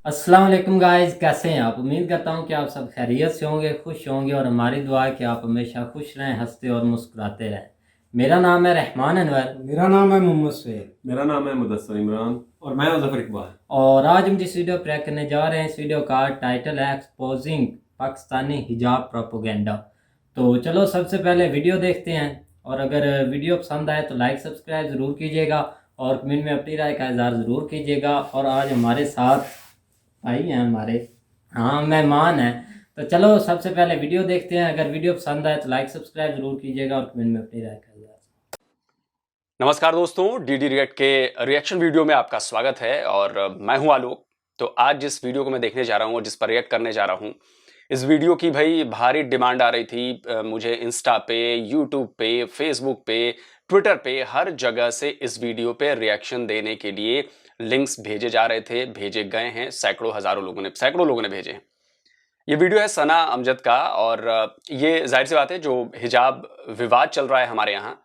अस्सलाम वालेकुम गाइस, कैसे हैं आप? उम्मीद करता हूं कि आप सब खैरियत से होंगे, खुश होंगे और हमारी दुआ है कि आप हमेशा खुश रहें, हंसते और मुस्कुराते रहें। मेरा नाम है रहमान अनवर। मेरा नाम है मोहम्मद सुहेल। मेरा नाम है मुदस्सर इमरान। और मैं मुज़फ़्फ़र इकबाल। और आज हम जिस वीडियो प्रे करने जा रहे हैं, इस वीडियो का टाइटल है एक्सपोजिंग पाकिस्तानी हिजाब प्रोपोगेंडा। तो चलो सबसे पहले वीडियो देखते हैं, और अगर वीडियो पसंद आए तो लाइक सब्सक्राइब ज़रूर कीजिएगा और कमेंट में अपनी राय का इज़हार ज़रूर कीजिएगा। और आज हमारे साथ भाई हैं, हमारे मेहमान हैं। तो चलो सबसे पहले वीडियो देखते हैं। अगर वीडियो पसंद आए तो लाइक सब्सक्राइब जरूर कीजिएगा और कमेंट में अपनी राय का इज़हार। नमस्कार दोस्तों, डीडी रिएक्ट के रिएक्शन वीडियो में आपका स्वागत है और मैं हूं आलोक। तो आज जिस वीडियो को मैं देखने जा रहा हूं और जिस पर रिएक्ट करने जा रहा हूं, इस वीडियो की भाई भारी डिमांड आ रही थी। मुझे इंस्टा पे, यूट्यूब पे, फेसबुक पे, ट्विटर पे, हर जगह से इस वीडियो पे रिएक्शन देने के लिए लिंक्स भेजे जा रहे थे, भेजे गए हैं। सैकड़ों लोगों ने भेजे हैं। ये वीडियो है सना अमजद का, और ये जाहिर सी बात है जो हिजाब विवाद चल रहा है हमारे यहाँ,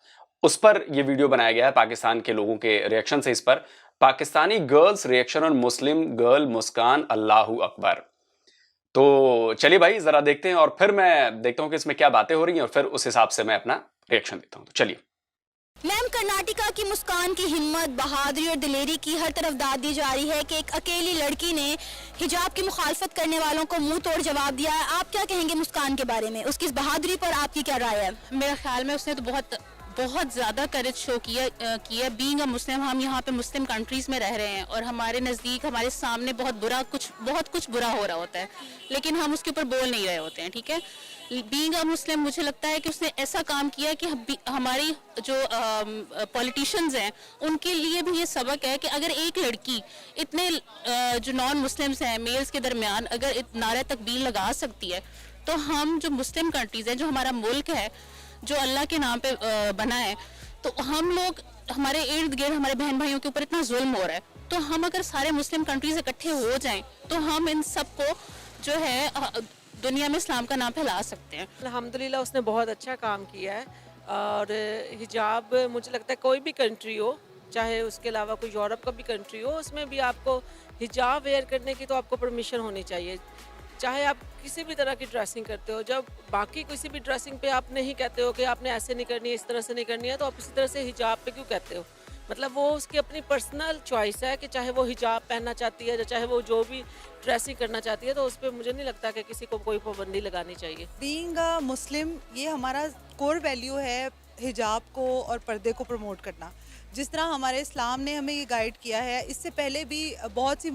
उस पर ये वीडियो बनाया गया है पाकिस्तान के लोगों के रिएक्शन से। इस पर Pakistani girls reaction on Muslim girl Muskan अल्लाहू अकबर। तो चलिए भाई जरा देखते हैं और फिर मैं देखता हूं कि इसमें क्या बातें हो रही हैं और फिर उस हिसाब से मैं अपना रिएक्शन देता हूं। तो चलिए। मैम, कर्नाटका की मुस्कान की हिम्मत, बहादुरी और दिलेरी की हर तरफ दाद दी जा रही है कि एक अकेली लड़की ने हिजाब की मुखालफत करने वालों को मुंह तोड़ जवाब दिया है। आप क्या कहेंगे मुस्कान के बारे में? उसकी इस बहादुरी पर आपकी क्या राय है? मेरे ख्याल में उसने तो बहुत ज़्यादा करेज शो किया। बीइंग अ मुस्लिम, हम यहाँ पे मुस्लिम कंट्रीज़ में रह रहे हैं और हमारे नज़दीक, हमारे सामने बहुत कुछ बुरा हो रहा होता है, लेकिन हम उसके ऊपर बोल नहीं रहे होते हैं। ठीक है, बीइंग अ मुस्लिम मुझे लगता है कि उसने ऐसा काम किया कि हमारी जो पॉलिटिशियंस हैं उनके लिए भी ये सबक है कि अगर एक लड़की इतने जो नॉन मुस्लिम्स हैं, मेल्स के दरमियान अगर नारा तकबीर लगा सकती है, तो हम जो मुस्लिम कंट्रीज़ हैं, जो हमारा मुल्क है, जो अल्लाह के नाम पे बना है, तो हम लोग, हमारे इर्द गिर्द हमारे बहन भाइयों के ऊपर इतना जुल्म हो रहा है, तो हम अगर सारे मुस्लिम कंट्रीज इकट्ठे हो जाएं तो हम इन सबको जो है दुनिया में इस्लाम का नाम फैला सकते हैं। अल्हम्दुलिल्लाह उसने बहुत अच्छा काम किया है। और हिजाब, मुझे लगता है कोई भी कंट्री हो, चाहे उसके अलावा कोई यूरोप का भी कंट्री हो, उसमें भी आपको हिजाब वेयर करने की तो आपको परमिशन होनी चाहिए। चाहे आप किसी भी तरह की ड्रेसिंग करते हो, जब बाकी किसी भी ड्रेसिंग पे आप नहीं कहते हो कि आपने ऐसे नहीं करनी है, इस तरह से नहीं करनी है, तो आप इसी तरह से हिजाब पे क्यों कहते हो? मतलब वो उसकी अपनी पर्सनल चॉइस है कि चाहे वो हिजाब पहनना चाहती है, चाहे वो जो भी ड्रेसिंग करना चाहती है, तो उस पर मुझे नहीं लगता कि किसी को कोई पाबंदी लगानी चाहिए। बीइंग अ मुस्लिम, ये हमारा कोर वैल्यू है हिजाब को और पर्दे को प्रमोट करना। जिस तरह हमारे इस्लाम ने हमें ये गाइड किया है, इससे पहले भी बहुत सी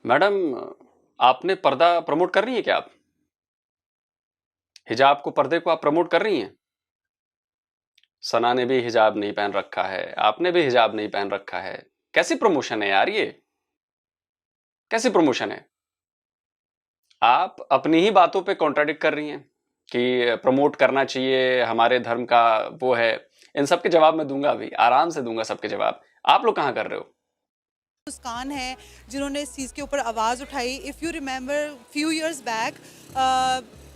मैडम, आपने पर्दा प्रमोट कर रही है क्या? आप हिजाब को, पर्दे को आप प्रमोट कर रही हैं? सना ने भी हिजाब नहीं पहन रखा है, आपने भी हिजाब नहीं पहन रखा है। कैसी प्रमोशन है यार, ये कैसी प्रमोशन है? आप अपनी ही बातों पे कॉन्ट्राडिक्ट कर रही हैं कि प्रमोट करना चाहिए, हमारे धर्म का वो है। इन सब के जवाब मैं दूंगा, अभी आराम से दूंगा सबके जवाब। आप लोग कहाँ कर रहे हो? मुस्कान है जिन्होंने इस चीज़ के ऊपर आवाज़ उठाई। If you remember few years back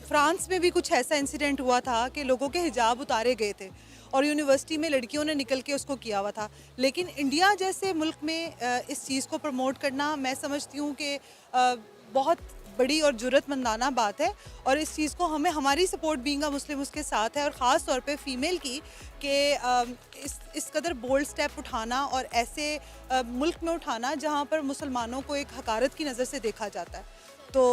France में भी कुछ ऐसा इंसिडेंट हुआ था कि लोगों के हिजाब उतारे गए थे और यूनिवर्सिटी में लड़कियों ने निकल के उसको किया हुआ था। लेकिन इंडिया जैसे मुल्क में इस चीज़ को प्रमोट करना, मैं समझती हूँ कि बहुत बड़ी और जुर्रतमंदाना बात है। और इस चीज़ को हमें, हमारी सपोर्ट बीइंग अ मुस्लिम उसके साथ है, और ख़ास तौर पे फीमेल की, कि इस कदर बोल्ड स्टेप उठाना और ऐसे मुल्क में उठाना जहाँ पर मुसलमानों को एक हकारत की नज़र से देखा जाता है। तो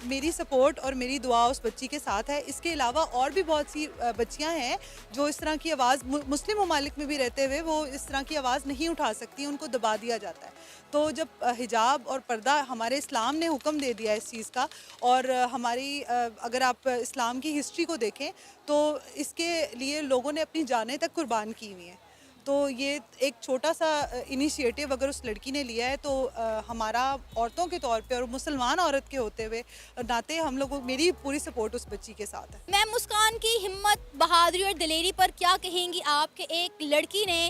मेरी सपोर्ट और मेरी दुआ उस बच्ची के साथ है। इसके अलावा और भी बहुत सी बच्चियां हैं जो इस तरह की आवाज़, मुस्लिम ममालिक में भी रहते हुए वो इस तरह की आवाज़ नहीं उठा सकती, उनको दबा दिया जाता है। तो जब हिजाब और पर्दा हमारे इस्लाम ने हुक्म दे दिया इस चीज़ का, और हमारी अगर आप इस्लाम की हिस्ट्री को देखें तो इसके लिए लोगों ने अपनी जानें तक कुर्बान की हुई हैं। तो ये एक छोटा सा इनिशिएटिव अगर उस लड़की ने लिया है, तो हमारा औरतों के तौर पे और मुसलमान औरत के होते हुए नाते हम लोगों, मेरी पूरी सपोर्ट उस बच्ची के साथ है। मैम, मुस्कान की हिम्मत, बहादुरी और दिलेरी पर क्या कहेंगी आप कि एक लड़की ने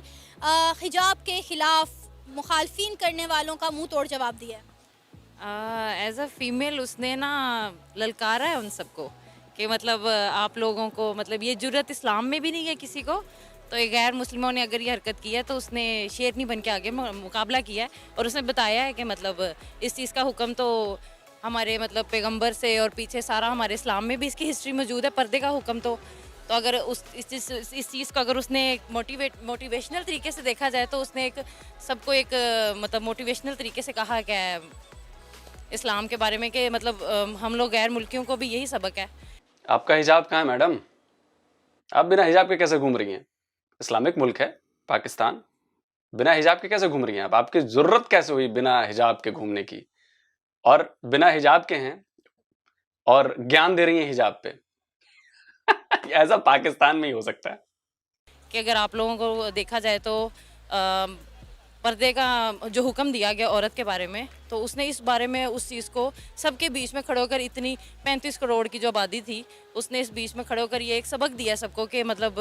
हिजाब के खिलाफ मुखालफिन करने वालों का मुंह तोड़ जवाब दिया है? एज अ फीमेल उसने ना ललकारा है उन सबको कि मतलब आप लोगों को मतलब ये जुर्रत इस्लाम में भी नहीं है किसी को। तो एक गैर मुस्लिमों ने अगर ये हरकत की है तो उसने शेरनी बन के आगे मुकाबला किया है और उसने बताया है कि मतलब इस चीज़ का हुक्म तो हमारे मतलब पैगंबर से और पीछे सारा हमारे इस्लाम में भी इसकी हिस्ट्री मौजूद है, पर्दे का हुक्म। तो अगर इस चीज़ को अगर उसने मोटिवेशनल तरीके से देखा जाए तो उसने एक सबको एक मतलब मोटिवेशनल तरीके से कहा कि इस्लाम के बारे में कि मतलब हम लोग गैर मुल्कियों को भी यही सबक है। आपका हिजाब कहाँ है मैडम? आप बिना हिजाब के कैसे घूम रही हैं? इस्लामिक मुल्क है पाकिस्तान, बिना हिजाब के कैसे घूम रही हैं आप? आपकी ज़रूरत कैसे हुई बिना हिजाब के घूमने की? और बिना हिजाब के हैं और ज्ञान दे रही हैं हिजाब पे। ऐसा पाकिस्तान में ही हो सकता है कि अगर आप लोगों को देखा जाए तो पर्दे का जो हुक्म दिया गया औरत के बारे में, तो उसने इस बारे में उस चीज़ को सबके बीच में खड़े होकर, इतनी 35 करोड़ की जो आबादी थी, उसने इस बीच में खड़े होकर ये एक सबक दिया सबको कि मतलब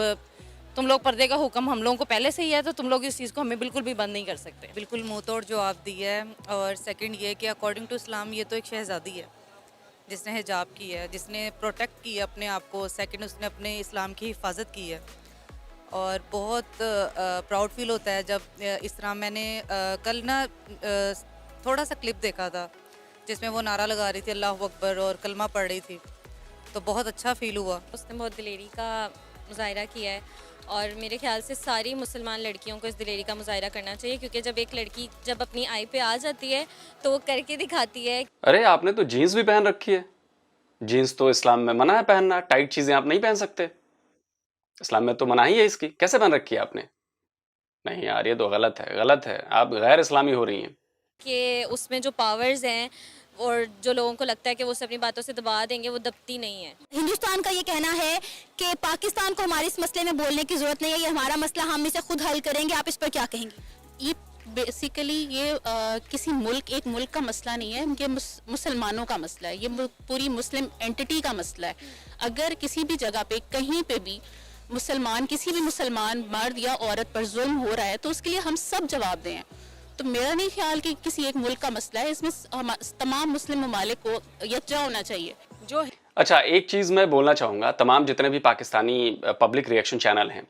तुम लोग पर्दे का हुक्म हम लोगों को पहले से ही है, तो तुम लोग इस चीज़ को हमें बिल्कुल भी बंद नहीं कर सकते। बिल्कुल मुँह तोड़ जवाब दिया है। और सेकंड ये कि अकॉर्डिंग टू इस्लाम ये तो एक शहज़ादी है जिसने हिजाब की है, जिसने प्रोटेक्ट की है अपने आप को। सेकंड उसने अपने इस्लाम की हिफाजत की है और बहुत प्राउड फील होता है जब इस तरह मैंने कल ना थोड़ा सा क्लिप देखा था जिसमें वो नारा लगा रही थी अल्लाह अकबर और कलमा पढ़ रही थी, तो बहुत अच्छा फील हुआ। उसने बहुत दिलेरी का मुजाहिरा किया है और मेरे ख्याल से सारी मुसलमान लड़कियों को इस दिलेरी का मुजाहिरा करना चाहिए, क्योंकि जब एक लड़की जब अपनी आई पे आ जाती है तो वो करके दिखाती है। अरे आपने तो जीन्स भी पहन रखी है। जीन्स तो इस्लाम में मना है पहनना, टाइट चीजें आप नहीं पहन सकते, इस्लाम में तो मना ही है इसकी। कैसे पहन रखी है आपने? नहीं यार ये तो गलत है, गलत है, आप गैर इस्लामी हो रही हैं। कि उसमें जो पावर्स हैं और जो लोगों को लगता है कि वो उसे अपनी बातों से दबा देंगे, वो दबती नहीं है। हिंदुस्तान का ये कहना है कि पाकिस्तान को हमारे इस मसले में बोलने की जरूरत नहीं है, ये हमारा मसला, हम इसे खुद हल करेंगे। आप इस पर क्या कहेंगे? ये बेसिकली ये किसी एक मुल्क का मसला नहीं है, ये मुसलमानों का मसला है, ये पूरी मुस्लिम एंटिटी का मसला है। अगर किसी भी जगह पे कहीं पे भी किसी भी मुसलमान मर्द या औरत पर जुल्म हो रहा है तो उसके लिए हम सब जवाब दें। तो मेरा नहीं ख्याल कि किसी एक मुल्क का मसला है, इसमें तमाम मुस्लिम ममालिक को यकजा होना चाहिए। जो अच्छा, एक चीज़ मैं बोलना चाहूँगा, तमाम जितने भी पाकिस्तानी पब्लिक रिएक्शन चैनल हैं,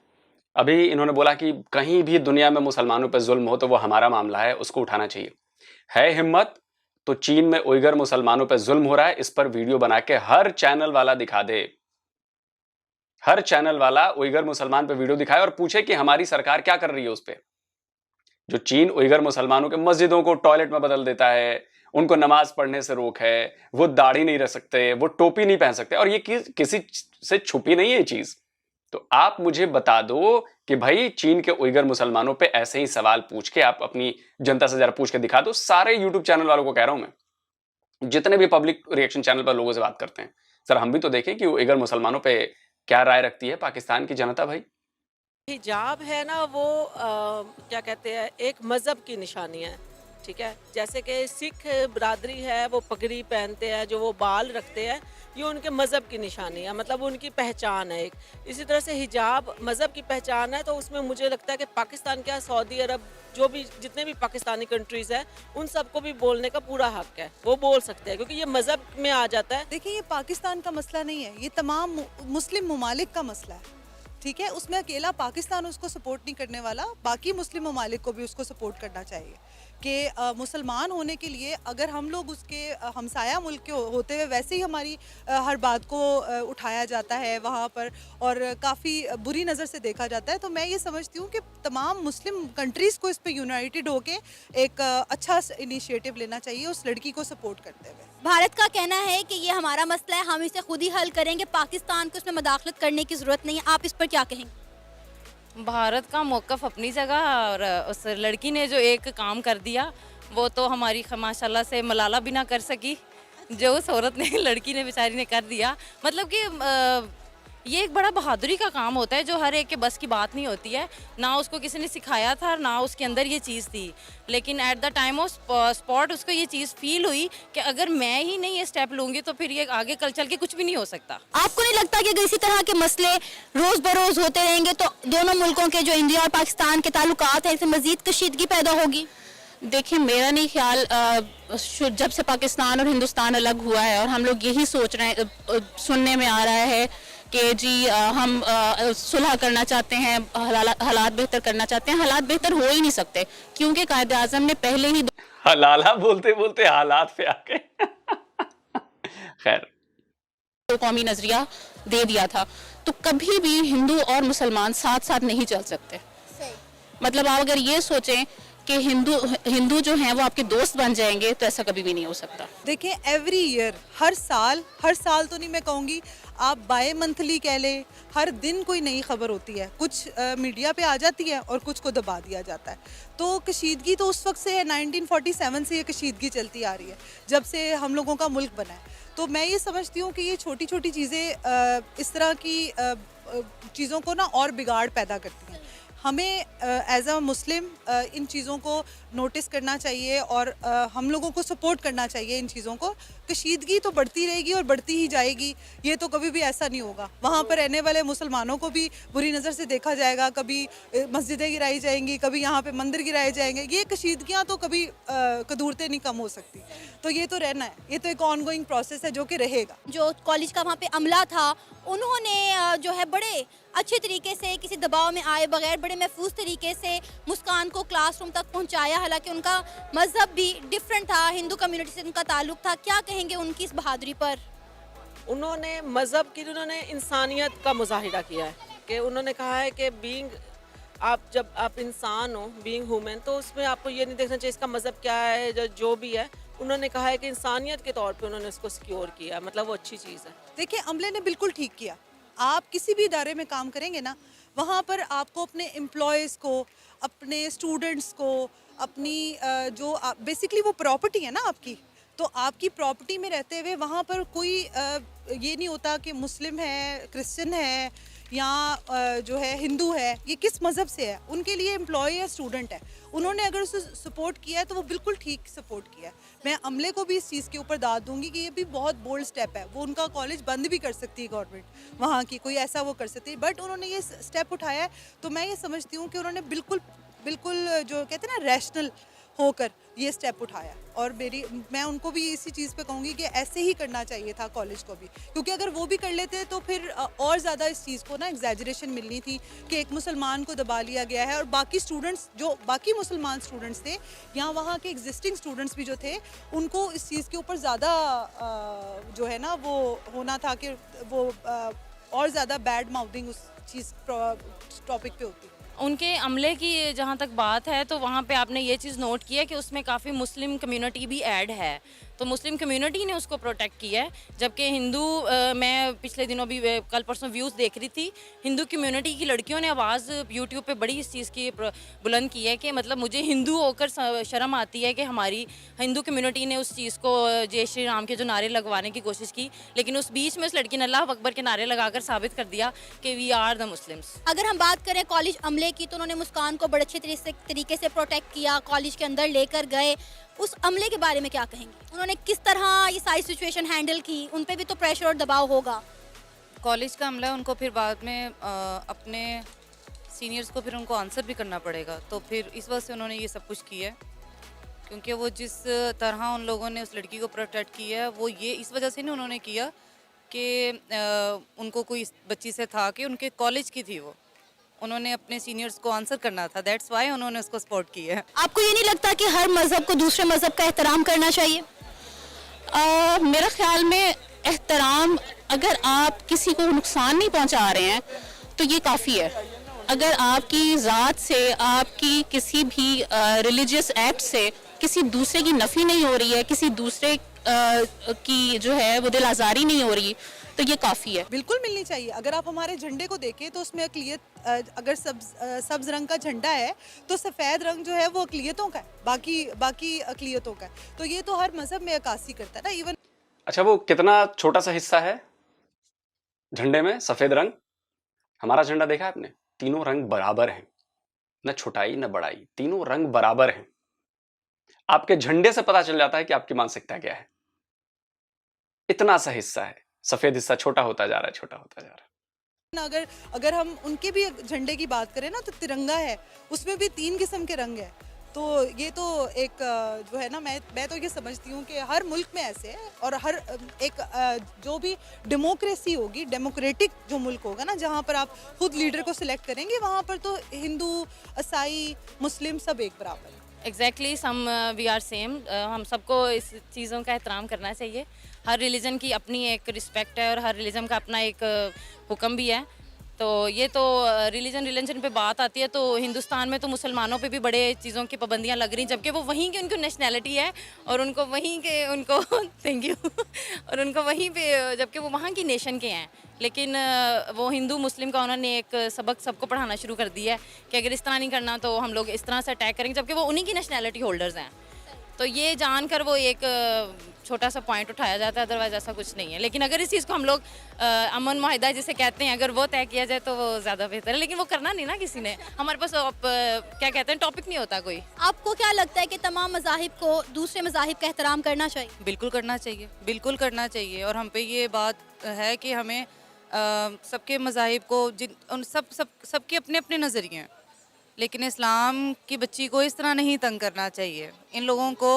अभी इन्होंने बोला कि कहीं भी दुनिया में मुसलमानों पर जुल्म हो तो वो हमारा मामला है, उसको उठाना चाहिए। है हिम्मत तो चीन में उइगर मुसलमानों पर जुल्म हो रहा है, इस पर वीडियो बना के हर चैनल वाला दिखा दे, हर चैनल वाला उइगर मुसलमान पे वीडियो दिखाए और पूछे कि हमारी सरकार क्या कर रही है उस पे। जो चीन उइगर मुसलमानों के मस्जिदों को टॉयलेट में बदल देता है, उनको नमाज पढ़ने से रोक है, वो दाढ़ी नहीं रख सकते, वो टोपी नहीं पहन सकते, और ये किसी से छुपी नहीं है ये चीज। तो आप मुझे बता दो कि भाई चीन के उइगर मुसलमानों पे ऐसे ही सवाल पूछ के आप अपनी जनता से जरा पूछ के दिखा दो। सारे यूट्यूब चैनल वालों को कह रहा हूं मैं, जितने भी पब्लिक रिएक्शन चैनल पर लोगों से बात करते हैं, सर हम भी तो देखें कि उइगर मुसलमानों पे क्या राय रखती है पाकिस्तान की जनता। भाई हिजाब है ना वो क्या कहते हैं, एक मज़हब की निशानी है, ठीक है। जैसे कि सिख बरादरी है वो पगड़ी पहनते हैं, जो वो बाल रखते हैं, ये उनके मज़हब की निशानी है, मतलब उनकी पहचान है एक। इसी तरह से हिजाब मज़हब की पहचान है। तो उसमें मुझे लगता है कि पाकिस्तान क्या, सऊदी अरब, जो भी जितने भी पाकिस्तानी कंट्रीज़ हैं, उन सबको भी बोलने का पूरा हक है, वो बोल सकते हैं, क्योंकि ये मज़हब में आ जाता है। देखिए, ये पाकिस्तान का मसला नहीं है, ये तमाम मुस्लिम ममालिक का मसला है, ठीक है। उसमें अकेला पाकिस्तान उसको सपोर्ट नहीं करने वाला, बाकी मुस्लिम ममालिक को भी उसको सपोर्ट करना चाहिए कि मुसलमान होने के लिए अगर हम लोग उसके हमसाया मुल्क के होते हुए वैसे ही हमारी हर बात को उठाया जाता है वहाँ पर और काफ़ी बुरी नज़र से देखा जाता है, तो मैं ये समझती हूँ कि तमाम मुस्लिम कंट्रीज़ को इस पर यूनाइटेड होके एक अच्छा इनिशिएटिव लेना चाहिए उस लड़की को सपोर्ट करते हुए। भारत का कहना है कि ये हमारा मसला है, हम इसे खुद ही हल करेंगे, पाकिस्तान को इसमें मदाखलत करने की ज़रूरत नहीं है। आप इस पर क्या कहेंगे? भारत का मौक़िफ़ अपनी जगह, और उस लड़की ने जो एक काम कर दिया वो तो हमारी माशाल्लाह से मलाला भी ना कर सकी, जो उस औरत ने, लड़की ने, बेचारी ने कर दिया। मतलब कि ये एक बड़ा बहादुरी का काम होता है जो हर एक के बस की बात नहीं होती है। ना उसको किसी ने सिखाया था, ना उसके अंदर ये चीज़ थी, लेकिन at the time of spot उसको ये चीज़ फील हुई कि अगर मैं ही नहीं ये स्टेप लूँगी तो फिर ये आगे कल चल के कुछ भी नहीं हो सकता। आपको नहीं लगता कि अगर इसी तरह के मसले रोज़ बरोज़ होते रहेंगे तो दोनों मुल्कों के जो इंडिया और पाकिस्तान के ताल्लुकात हैं इसमें मज़ीद कशीदगी पैदा होगी? देखिए, मेरा नहीं ख्याल जब से पाकिस्तान और हिंदुस्तान अलग हुआ है और हम लोग यही सोच रहे हैं, सुनने में आ रहा है कि जी हम सुलह करना चाहते हैं, हालात बेहतर करना चाहते हैं। हालात बेहतर हो ही नहीं सकते क्योंकि कायद आज़म ने पहले ही हलाला बोलते बोलते हालात पे आके खैर दो कौमी नजरिया दे दिया था। तो कभी भी हिंदू और मुसलमान साथ साथ नहीं चल सकते। मतलब आप अगर ये सोचें कि हिंदू जो हैं वो आपके दोस्त बन जाएंगे तो ऐसा कभी भी नहीं हो सकता। देखें, एवरी ईयर, हर साल तो नहीं मैं कहूँगी, आप बाय मंथली कह लें, हर दिन कोई नई खबर होती है। कुछ मीडिया पे आ जाती है और कुछ को दबा दिया जाता है। तो कशीदगी तो उस वक्त से है, 1947 से ये कशीदगी चलती आ रही है, जब से हम लोगों का मुल्क बना है। तो मैं ये समझती हूँ कि ये छोटी छोटी चीज़ें इस तरह की चीज़ों को ना और बिगाड़ पैदा करती हैं। हमें एज अ मुस्लिम इन चीज़ों को नोटिस करना चाहिए और हम लोगों को सपोर्ट करना चाहिए इन चीज़ों को। कशीदगी तो बढ़ती रहेगी और बढ़ती ही जाएगी, ये तो कभी भी ऐसा नहीं होगा। वहाँ पर रहने वाले मुसलमानों को भी बुरी नज़र से देखा जाएगा, कभी मस्जिदें गिराई जाएंगी, कभी यहाँ पे मंदिर गिराए जाएंगे। ये कशीदगियाँ तो कभी कदूरतें नहीं कम हो सकती। तो ये तो रहना है, ये तो एक ऑनगोइंग प्रोसेस है जो कि रहेगा। जो कॉलेज का वहाँ पे अमला था, उन्होंने जो है बड़े अच्छे तरीके से, किसी दबाव में आए बगैर, बड़े महफूज तरीके से मुस्कान को क्लासरूम तक पहुँचाया। हालांकि उनका मज़हब भी डिफरेंट था, हिंदू कम्युनिटी से उनका ताल्लुक था। क्या कहेंगे उनकी इस बहादुरी पर? उन्होंने मज़हब की, उन्होंने इंसानियत का मुजाहिरा किया है कि उन्होंने कहा है कि जब आप इंसान हो, बीइंग ह्यूमन, तो उसमें आपको ये नहीं देखना चाहिए इसका मज़हब क्या है, जो भी है। उन्होंने कहा है कि इंसानियत के तौर पे उन्होंने उसको सिक्योर किया, मतलब वो अच्छी चीज़ है। देखिए, अमले ने बिल्कुल ठीक किया। आप किसी भी इदारे में काम करेंगे ना, वहाँ पर आपको अपने एम्प्लॉयज़ को, अपने स्टूडेंट्स को, अपनी जो बेसिकली वो प्रॉपर्टी है ना आपकी, तो आपकी प्रॉपर्टी में रहते हुए वहाँ पर कोई ये नहीं होता कि मुस्लिम है, क्रिश्चियन है या जो है हिंदू है, ये किस मज़हब से है। उनके लिए एम्प्लॉय या स्टूडेंट है, उन्होंने अगर उसे सपोर्ट किया है तो वो बिल्कुल ठीक सपोर्ट किया है। मैं अमले को भी इस चीज़ के ऊपर दाद दूंगी कि ये भी बहुत बोल्ड स्टेप है। वो उनका कॉलेज बंद भी कर सकती है गवर्नमेंट, वहाँ की कोई ऐसा वो कर सकती है, बट उन्होंने ये स्टेप उठाया है। तो मैं ये समझती हूँ कि उन्होंने बिल्कुल जो कहते हैं ना रैशनल होकर ये स्टेप उठाया। और मैं उनको भी इसी चीज़ पे कहूँगी कि ऐसे ही करना चाहिए था कॉलेज को भी, क्योंकि अगर वो भी कर लेते तो फिर और ज़्यादा इस चीज़ को ना एग्जैजरेशन मिलनी थी कि एक मुसलमान को दबा लिया गया है। और बाकी स्टूडेंट्स, जो बाकी मुसलमान स्टूडेंट्स थे या वहाँ के एग्जिस्टिंग स्टूडेंट्स भी जो थे, उनको इस चीज़ के ऊपर ज़्यादा जो है ना वो होना था कि वो और ज़्यादा बैड माउथिंग उस चीज़ टॉपिक पे होती। उनके अमले की जहाँ तक बात है तो वहाँ पे आपने ये चीज़ नोट की है कि उसमें काफ़ी मुस्लिम कम्युनिटी भी ऐड है, तो मुस्लिम कम्युनिटी ने उसको प्रोटेक्ट किया है। जबकि हिंदू मैं पिछले दिनों भी कल परसों व्यूज़ देख रही थी, हिंदू कम्युनिटी की लड़कियों ने आवाज़ यूट्यूब पे बड़ी इस चीज़ की बुलंद की है कि मतलब मुझे हिंदू होकर शर्म आती है कि हमारी हिंदू कम्युनिटी ने उस चीज़ को जय श्री राम के जो नारे लगवाने की कोशिश की, लेकिन उस बीच में उस लड़की ने अल्लाह अकबर के नारे लगाकर साबित कर दिया कि वी आर द मुस्लिम्स। अगर हम बात करें कॉलेज अमले की, तो उन्होंने मुस्कान को बड़े अच्छे तरीके से प्रोटेक्ट किया, कॉलेज के अंदर लेकर गए। उस अमले के बारे में क्या कहेंगे? उन्होंने किस तरह ये सारी सिचुएशन हैंडल की? उन पे भी तो प्रेशर और दबाव होगा। कॉलेज का अमला उनको फिर बाद में अपने सीनियर्स को फिर उनको आंसर भी करना पड़ेगा, तो फिर इस वजह से उन्होंने ये सब कुछ किया है, क्योंकि वो जिस तरह उन लोगों ने उस लड़की को प्रोटेक्ट किया है वो ये इस वजह से नहीं उन्होंने किया कि उनको कोई बच्ची से था कि उनके कॉलेज की थी, वो उन्होंने अपने सीनियर्स को आंसर करना था, दैट्स वाई उन्होंने उसको सपोर्ट किया है। आपको ये नहीं लगता कि हर मज़हब को दूसरे मज़हब का एहतराम करना चाहिए? मेरा ख्याल में एहतराम, अगर आप किसी को नुकसान नहीं पहुंचा रहे हैं तो ये काफ़ी है। अगर आपकी ज़ात से, आपकी किसी भी रिलीजियस एक्ट से किसी दूसरे की नफ़ी नहीं हो रही है, किसी दूसरे की जो है वो दिल आज़ारी नहीं हो रही, तो ये काफ़ी है। बिल्कुल मिलनी चाहिए। अगर आप हमारे झंडे को देखें तो उसमें अक़लियत, अगर सब्ज़ रंग का झंडा है तो सफ़ेद रंग जो है वो अक़लियतों का है, बाकी अक़लियतों का है। तो ये तो हर मज़हब में अक्कासी करता है ना। इवन अच्छा, वो कितना छोटा सा हिस्सा है झंडे में, सफ़ेद रंग। हमारा झंडा देखा आपने, तीनों रंग बराबर हैं, न छोटाई न बड़ाई, तीनों रंग बराबर हैं। आपके झंडे से पता चल जाता है कि आपकी मानसिकता क्या है। इतना सा हिस्सा है, सफेद हिस्सा छोटा होता जा रहा है, छोटा होता जा रहा है। अगर हम उनके भी झंडे की बात करें ना, तो तिरंगा है, उसमें भी 3 किस्म के रंग है। तो ये तो एक जो है ना, मैं तो ये समझती हूँ कि हर मुल्क में ऐसे है, और हर एक जो भी डेमोक्रेसी होगी, डेमोक्रेटिक जो मुल्क होगा ना, जहाँ पर आप खुद लीडर को सिलेक्ट करेंगे, वहाँ पर तो हिंदू, ईसाई, मुस्लिम सब एक बराबर है। Exactly some we are same. हम सबको इस चीज़ों का एहतराम करना चाहिए। हर रिलीजन की अपनी एक रिस्पेक्ट है और हर रिलीजन का अपना एक हुक्म भी है। तो ये तो रिलीजन पे बात आती है, तो हिंदुस्तान में तो मुसलमानों पे भी बड़े चीज़ों की पाबंदियां लग रही, जबकि वो वहीं की उनको नेशनैलिटी है और उनको वहीं के उनको थैंक यू और उनको वहीं पे, जबकि वो वहाँ की नेशन के हैं, लेकिन वो हिंदू मुस्लिम का उन्होंने एक सबक सबको पढ़ाना शुरू कर दिया है कि अगर इस तरह नहीं करना तो हम लोग इस तरह से अटैक करेंगे, जबकि वो उन्हीं की नेशनैलिटी होल्डर्स हैं। तो ये जानकर वो एक छोटा सा पॉइंट उठाया जाता है, अदरवाइज ऐसा कुछ नहीं है। लेकिन अगर इस चीज़ को हम लोग अमन माहिदा जिसे कहते हैं, अगर वो तय किया जाए तो वो ज़्यादा बेहतर है, लेकिन वो करना नहीं ना किसी ने। हमारे पास क्या कहते हैं, टॉपिक नहीं होता कोई। आपको क्या लगता है कि तमाम मज़ाहिब को दूसरे मज़ाहिब का एहतराम करना चाहिए? बिल्कुल करना चाहिए, बिल्कुल करना चाहिए। और हम पे ये बात है कि हमें सबके मज़ाहिब को सबके अपने अपने नज़रिए हैं, लेकिन इस्लाम की बच्ची को इस तरह नहीं तंग करना चाहिए। इन लोगों को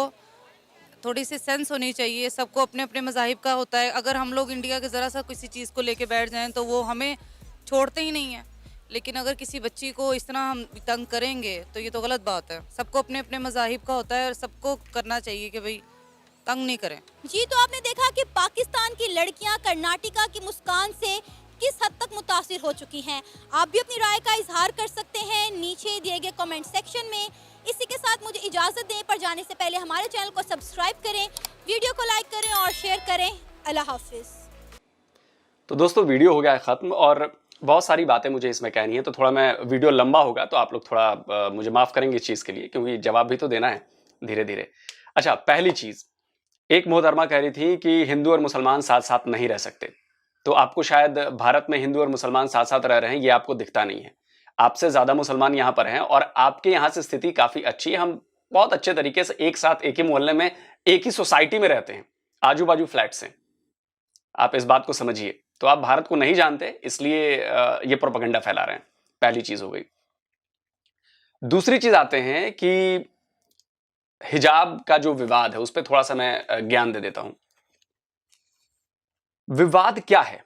थोड़ी सी सेंस होनी चाहिए। सबको अपने अपने मज़ाहिब का होता है। अगर हम लोग इंडिया के ज़रा सा किसी चीज़ को लेके बैठ जाएं तो वो हमें छोड़ते ही नहीं हैं, लेकिन अगर किसी बच्ची को इस तरह हम तंग करेंगे तो ये तो गलत बात है। सबको अपने अपने मज़ाहिब का होता है और सबको करना चाहिए कि भाई तंग नहीं करें। जी, तो आपने देखा कि पाकिस्तान की लड़कियां कर्नाटका की मुस्कान से किस हद तक मुतासिर हो चुकी हैं। आप भी अपनी राय का इजहार कर सकते हैं नीचे दिए गए कमेंट सेक्शन में। इसी के साथ मुझे इजाज़त दें, पर जाने से पहले हमारे चैनल को सब्सक्राइब करें, वीडियो को लाइक करें और शेयर करें। अल्लाह हाफिज़। तो दोस्तों वीडियो हो गया ख़त्म और बहुत सारी बातें मुझे इसमें कहनी है, तो थोड़ा मैं वीडियो लंबा होगा तो आप लोग थोड़ा मुझे माफ़ करेंगे इस चीज़ के लिए, क्योंकि जवाब भी तो देना है धीरे धीरे। अच्छा, पहली चीज़, एक मोहतरमा कह रही थी कि हिंदू और मुसलमान साथ साथ नहीं रह सकते। तो आपको शायद भारत में हिंदू और मुसलमान साथ साथ रह रहे हैं, ये आपको दिखता नहीं है। आपसे ज़्यादा मुसलमान यहाँ पर हैं और आपके यहाँ से स्थिति काफ़ी अच्छी है। हम बहुत अच्छे तरीके से एक साथ एक ही मोहल्ले में, एक ही सोसाइटी में रहते हैं, आजू बाजू फ्लैट्स हैं। आप इस बात को समझिए। तो आप भारत को नहीं जानते, इसलिए ये प्रोपेगेंडा फैला रहे हैं। पहली चीज़ हो गई। दूसरी चीज़ आते हैं कि हिजाब का जो विवाद है उस पर थोड़ा सा मैं ज्ञान दे देता हूं। विवाद क्या है?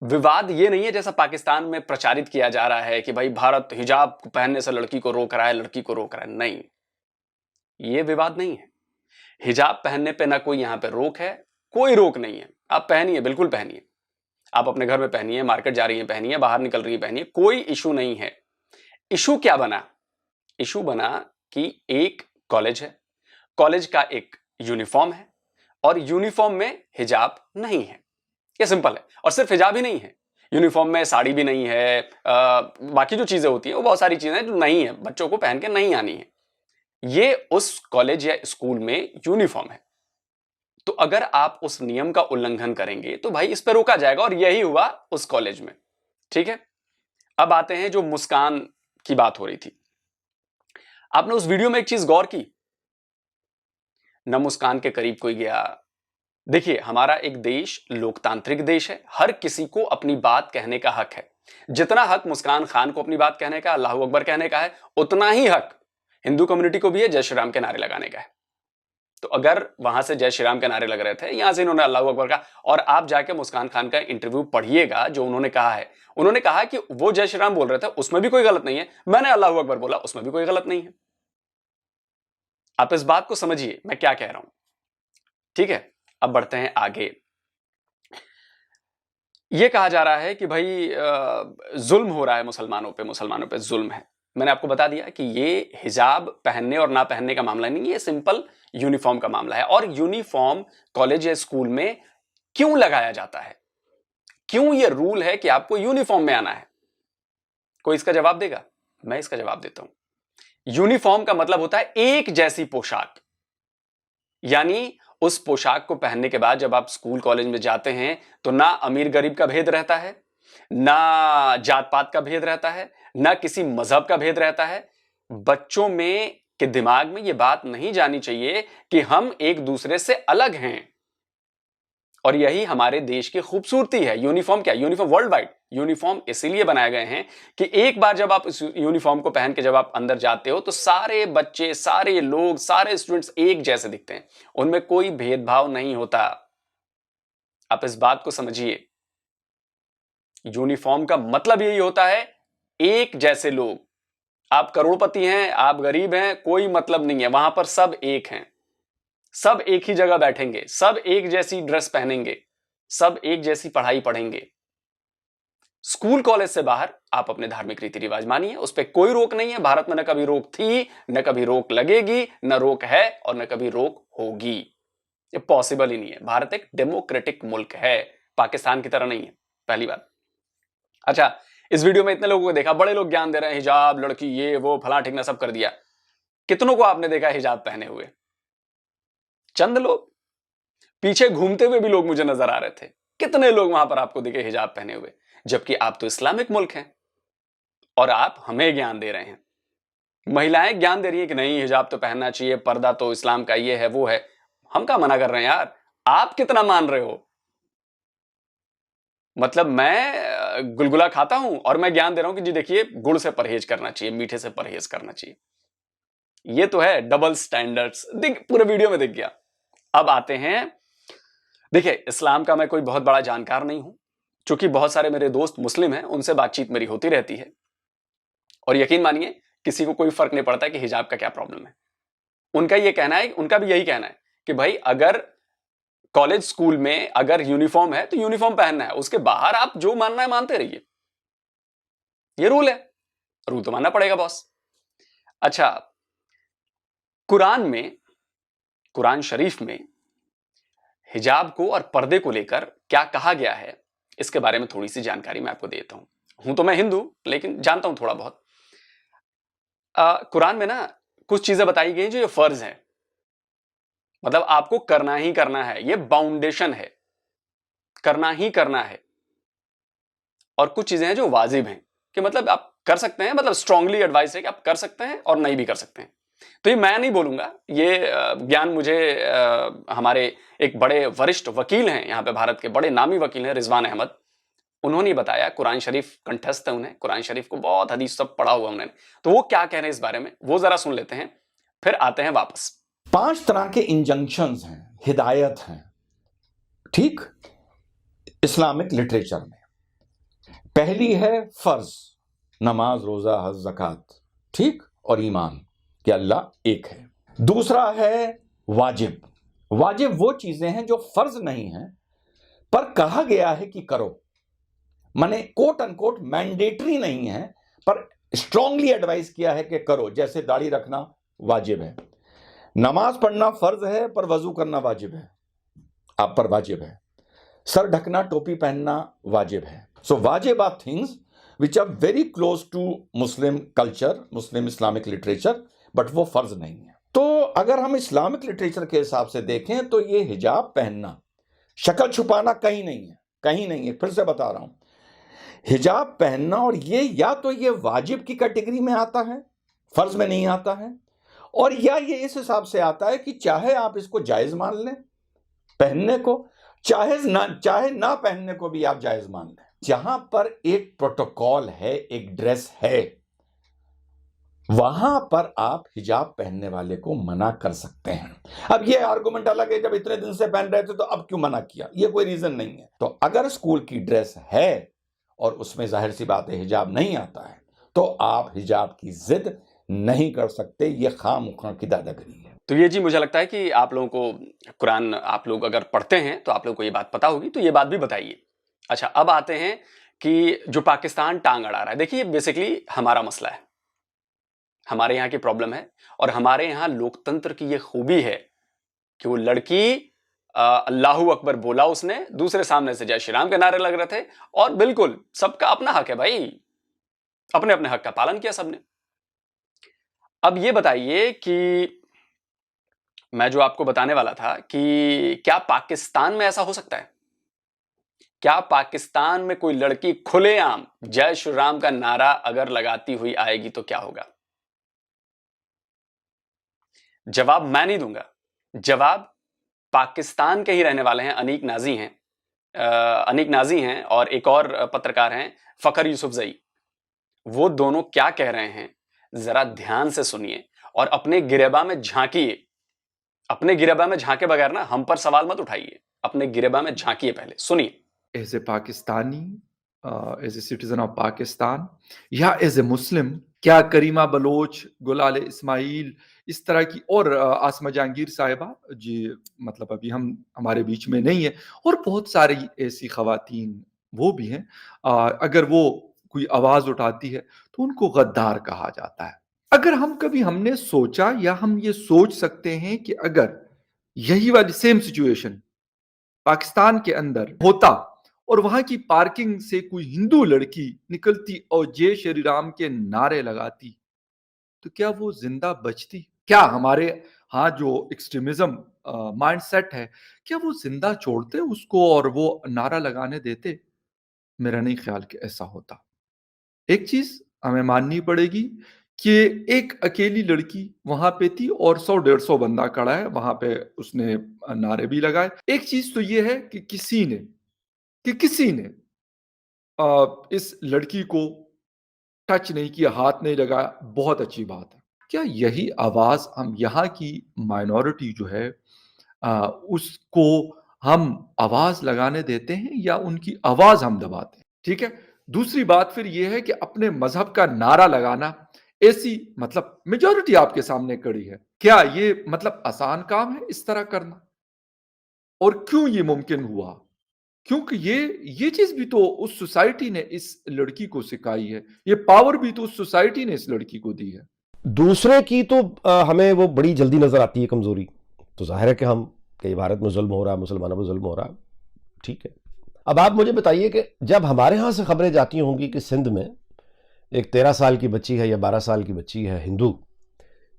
विवाद ये नहीं है जैसा पाकिस्तान में प्रचारित किया जा रहा है कि भाई भारत हिजाब पहनने से लड़की को रोक रहा है, लड़की को रोक रहा है। नहीं, ये विवाद नहीं है। हिजाब पहनने पे ना कोई यहां पे रोक है, कोई रोक नहीं है। आप पहनिए, बिल्कुल पहनिए। आप अपने घर में पहनिए, मार्केट जा रही है पहनिए, बाहर निकल रही है पहनिए, कोई इशू नहीं है। इशू क्या बना? इशू बना कि एक कॉलेज है, कॉलेज का एक यूनिफॉर्म है और यूनिफॉर्म में हिजाब नहीं है। ये सिंपल है। और सिर्फ हिजाब ही नहीं है, यूनिफॉर्म में साड़ी भी नहीं है, बाकी जो चीजें होती हैं वो बहुत सारी चीजें जो नहीं है, बच्चों को पहन के नहीं आनी है। ये उस कॉलेज या स्कूल में यूनिफॉर्म है। तो अगर आप उस नियम का उल्लंघन करेंगे तो भाई इस पर रोका जाएगा, और यही हुआ उस कॉलेज में। ठीक है, अब आते हैं जो मुस्कान की बात हो रही थी। आपने उस वीडियो में एक चीज गौर की? न मुस्कान के करीब कोई गया। देखिए, हमारा एक देश लोकतांत्रिक देश है, हर किसी को अपनी बात कहने का हक है। जितना हक मुस्कान खान को अपनी बात कहने का, अल्लाह अकबर कहने का है, उतना ही हक हिंदू कम्युनिटी को भी है जय श्री राम के नारे लगाने का है। तो अगर वहां से जय श्री राम के नारे लग रहे थे, यहां से इन्होंने अल्लाह अकबर का, और आप जाके मुस्कान खान का इंटरव्यू पढ़िएगा जो उन्होंने कहा है। उन्होंने कहा कि वो जय श्री राम बोल रहे थे, उसमें भी कोई गलत नहीं है, मैंने अल्लाह अकबर बोला, उसमें भी कोई गलत नहीं है। आप इस बात को समझिए मैं क्या कह रहा हूं। ठीक है, अब बढ़ते हैं आगे। यह कहा जा रहा है कि भाई जुल्म हो रहा है मुसलमानों पे जुल्म है। मैंने आपको बता दिया कि ये हिजाब पहनने और ना पहनने का मामला नहीं, ये सिंपल यूनिफॉर्म का मामला है। और यूनिफॉर्म कॉलेज या स्कूल में क्यों लगाया जाता है? क्यों ये रूल है कि आपको यूनिफॉर्म में आना है? कोई इसका जवाब देगा? मैं इसका जवाब देता हूं। यूनिफॉर्म का मतलब होता है एक जैसी पोशाक, यानी उस पोशाक को पहनने के बाद जब आप स्कूल कॉलेज में जाते हैं तो ना अमीर गरीब का भेद रहता है, ना जात पात का भेद रहता है, ना किसी मजहब का भेद रहता है। बच्चों में के दिमाग में यह बात नहीं जानी चाहिए कि हम एक दूसरे से अलग हैं। और यही हमारे देश की खूबसूरती है। यूनिफॉर्म क्या, यूनिफॉर्म वर्ल्ड वाइड यूनिफॉर्म इसीलिए बनाए गए हैं कि एक बार जब आप इस यूनिफॉर्म को पहन के जब आप अंदर जाते हो तो सारे बच्चे, सारे लोग, सारे स्टूडेंट्स एक जैसे दिखते हैं, उनमें कोई भेदभाव नहीं होता। आप इस बात को समझिए, यूनिफॉर्म का मतलब यही होता है एक जैसे लोग। आप करोड़पति हैं, आप गरीब हैं, कोई मतलब नहीं है, वहां पर सब एक हैं, सब एक ही जगह बैठेंगे, सब एक जैसी ड्रेस पहनेंगे, सब एक जैसी पढ़ाई पढ़ेंगे। स्कूल कॉलेज से बाहर आप अपने धार्मिक रीति रिवाज मानिए, उस पर कोई रोक नहीं है। भारत में न कभी रोक थी, न कभी रोक लगेगी, न रोक है और न कभी रोक होगी। ये पॉसिबल ही नहीं है। भारत एक डेमोक्रेटिक मुल्क है, पाकिस्तान की तरह नहीं है, पहली बात। अच्छा, इस वीडियो में इतने लोगों को देखा, बड़े लोग ज्ञान दे रहे हैं, हिजाब, लड़की, ये वो फला ठिकना सब कर दिया। कितनों को आपने देखा हिजाब पहने हुए? चंद लोग। पीछे घूमते हुए भी लोग मुझे नजर आ रहे थे। कितने लोग वहां पर आपको दिखे हिजाब पहने हुए? जबकि आप तो इस्लामिक मुल्क हैं और आप हमें ज्ञान दे रहे हैं। महिलाएं ज्ञान दे रही है कि नहीं हिजाब तो पहनना चाहिए, पर्दा तो इस्लाम का ये है वो है। हम क्या मना कर रहे हैं यार? आप कितना मान रहे हो? मतलब मैं गुलगुला खाता हूं और मैं ज्ञान दे रहा हूं कि जी देखिए गुड़ से परहेज करना चाहिए, मीठे से परहेज करना चाहिए। ये तो है डबल स्टैंडर्ड्स। पूरे वीडियो में दिख गया। अब आते हैं, देखिए इस्लाम का मैं कोई बहुत बड़ा जानकार नहीं हूं, चूंकि बहुत सारे मेरे दोस्त मुस्लिम हैं, उनसे बातचीत मेरी होती रहती है और यकीन मानिए किसी को कोई फर्क नहीं पड़ता कि हिजाब का क्या प्रॉब्लम है। उनका ये कहना है, उनका भी यही कहना है कि भाई अगर कॉलेज स्कूल में अगर यूनिफॉर्म है तो यूनिफॉर्म पहनना है, उसके बाहर आप जो मानना है मानते रहिए। ये रूल है, रूल तो मानना पड़ेगा बॉस। अच्छा, कुरान शरीफ में हिजाब को और पर्दे को लेकर क्या कहा गया है, इसके बारे में थोड़ी सी जानकारी मैं आपको देता हूं तो मैं हिंदू लेकिन जानता हूं थोड़ा बहुत। कुरान में ना कुछ चीजें बताई गई जो ये फर्ज है, मतलब आपको करना ही करना है, ये बाउंडेशन है, करना ही करना है। और कुछ चीजें हैं जो वाजिब हैं कि मतलब आप कर सकते हैं, मतलब स्ट्रांगली एडवाइस है कि आप कर सकते हैं और नहीं भी कर सकते हैं। तो ये मैं नहीं बोलूंगा, ये ज्ञान मुझे हमारे एक बड़े वरिष्ठ वकील हैं यहाँ पे, भारत के बड़े नामी वकील हैं रिजवान अहमद, उन्होंने बताया। कुरान शरीफ कंठस्थ है उन्हें, कुरान शरीफ को बहुत हदीस सब पढ़ा हुआ उन्होंने, तो वो क्या कह रहे हैं इस बारे में वो जरा सुन लेते हैं, फिर आते हैं वापस। 5 तरह के इंजंक्शंस हैं, हिदायत हैं, ठीक, इस्लामिक लिटरेचर में। पहली है फर्ज, नमाज, रोजा, हज, ज़कात, ठीक, और ईमान कि अल्लाह एक है। दूसरा है वाजिब। वाजिब वो चीजें हैं जो फर्ज नहीं हैं पर कहा गया है कि करो, माने कोट अनकोट मैंडेटरी नहीं है पर स्ट्रांगली एडवाइस किया है कि करो। जैसे दाढ़ी रखना वाजिब है, नमाज पढ़ना फर्ज है पर वजू करना वाजिब है, आप पर वाजिब है, सर ढकना, टोपी पहनना वाजिब है। सो वाजिब are things which are very close to Muslim culture, Muslim Islamic literature, but वो फर्ज नहीं है। तो अगर हम इस्लामिक लिटरेचर के हिसाब से देखें तो ये हिजाब पहनना, शक्ल छुपाना कहीं नहीं है, कहीं नहीं है, फिर से बता रहा हूं, हिजाब पहनना और ये या तो ये वाजिब की कैटेगरी में आता है, फर्ज में नहीं आता है, और या ये इस हिसाब से आता है कि चाहे आप इसको जायज मान लें पहनने को, चाहे ना पहनने को भी आप जायज मान लें। जहां पर एक प्रोटोकॉल है, एक ड्रेस है, वहां पर आप हिजाब पहनने वाले को मना कर सकते हैं। अब ये आर्गुमेंट अलग है, जब इतने दिन से पहन रहे थे तो अब क्यों मना किया, ये कोई रीजन नहीं है। तो अगर स्कूल की ड्रेस है और उसमें जाहिर सी बात है हिजाब नहीं आता है, तो आप हिजाब की जिद नहीं कर सकते, ये खामखा की दादागिरी है। तो ये जी मुझे लगता है कि आप लोगों को कुरान आप लोग अगर पढ़ते हैं तो आप लोगों को ये बात पता होगी, तो ये बात भी बताइए। अच्छा, अब आते हैं कि जो पाकिस्तान टांग अड़ा रहा है, देखिए बेसिकली हमारा मसला है, हमारे यहाँ की प्रॉब्लम है, और हमारे यहाँ लोकतंत्र की ये खूबी है कि वो लड़की अल्लाहू अकबर बोला उसने, दूसरे सामने से जय श्री राम के नारे लग रहे थे, और बिल्कुल सबका अपना हक है भाई, अपने अपने हक का पालन किया सबने। अब ये बताइए कि मैं जो आपको बताने वाला था कि क्या पाकिस्तान में ऐसा हो सकता है? क्या पाकिस्तान में कोई लड़की खुलेआम जय श्री राम का नारा अगर लगाती हुई आएगी तो क्या होगा? जवाब मैं नहीं दूंगा, जवाब पाकिस्तान के ही रहने वाले हैं, अनीक नाजी हैं और एक और पत्रकार हैं फखर यूसुफजई। वो दोनों क्या कह रहे हैं जरा ध्यान से सुनिए और अपने गिरेबा में झांकिए। अपने गिरेबा में झांके बगैर ना हम पर सवाल मत उठाइए, अपने गिरेबा में झांकिए, पहले सुनिए। As a Pakistani, as a citizen of Pakistan या एज ए मुस्लिम, क्या करीमा बलोच, गुलाल इस्माइल, इस तरह की और आसमा जहांगीर साहिबा जी, मतलब अभी हमारे बीच में नहीं है, और बहुत सारी ऐसी खवातीन वो भी हैं, अगर वो कोई आवाज उठाती है तो उनको गद्दार कहा जाता है। अगर हमने सोचा या हम ये सोच सकते हैं कि अगर यही वाली सेम सिचुएशन पाकिस्तान के अंदर होता और वहां की पार्किंग से कोई हिंदू लड़की निकलती और जय श्री राम के नारे लगाती, तो क्या वो जिंदा बचती? क्या हमारे यहाँ जो एक्सट्रीमिज्म माइंडसेट है, क्या वो जिंदा छोड़ते उसको और वो नारा लगाने देते? मेरा नहीं ख्याल कि ऐसा होता। एक चीज हमें माननी पड़ेगी कि एक अकेली लड़की वहां पे थी और 100-150 बंदा खड़ा है वहां पे, उसने नारे भी लगाए। एक चीज तो ये है कि किसी ने इस लड़की को टच नहीं किया, हाथ नहीं लगाया, बहुत अच्छी बात है। क्या यही आवाज हम यहाँ की माइनॉरिटी जो है उसको हम आवाज लगाने देते हैं या उनकी आवाज हम दबाते हैं? ठीक है। दूसरी बात फिर यह है कि अपने मजहब का नारा लगाना, ऐसी मतलब मेजॉरिटी आपके सामने खड़ी है, क्या ये मतलब आसान काम है इस तरह करना? और क्यों ये मुमकिन हुआ? क्योंकि ये चीज भी तो उस सोसाइटी ने इस लड़की को सिखाई है, ये पावर भी तो उस सोसाइटी ने इस लड़की को दी है। दूसरे की तो हमें वो बड़ी जल्दी नजर आती है कमजोरी, तो जाहिर है कि हम कई भारत में जुल्म हो रहा है, मुसलमानों पर जुल्म हो रहा है, ठीक है। अब आप मुझे बताइए कि जब हमारे यहाँ से खबरें जाती होंगी कि सिंध में एक 13 साल की बच्ची है या 12 साल की बच्ची है हिंदू,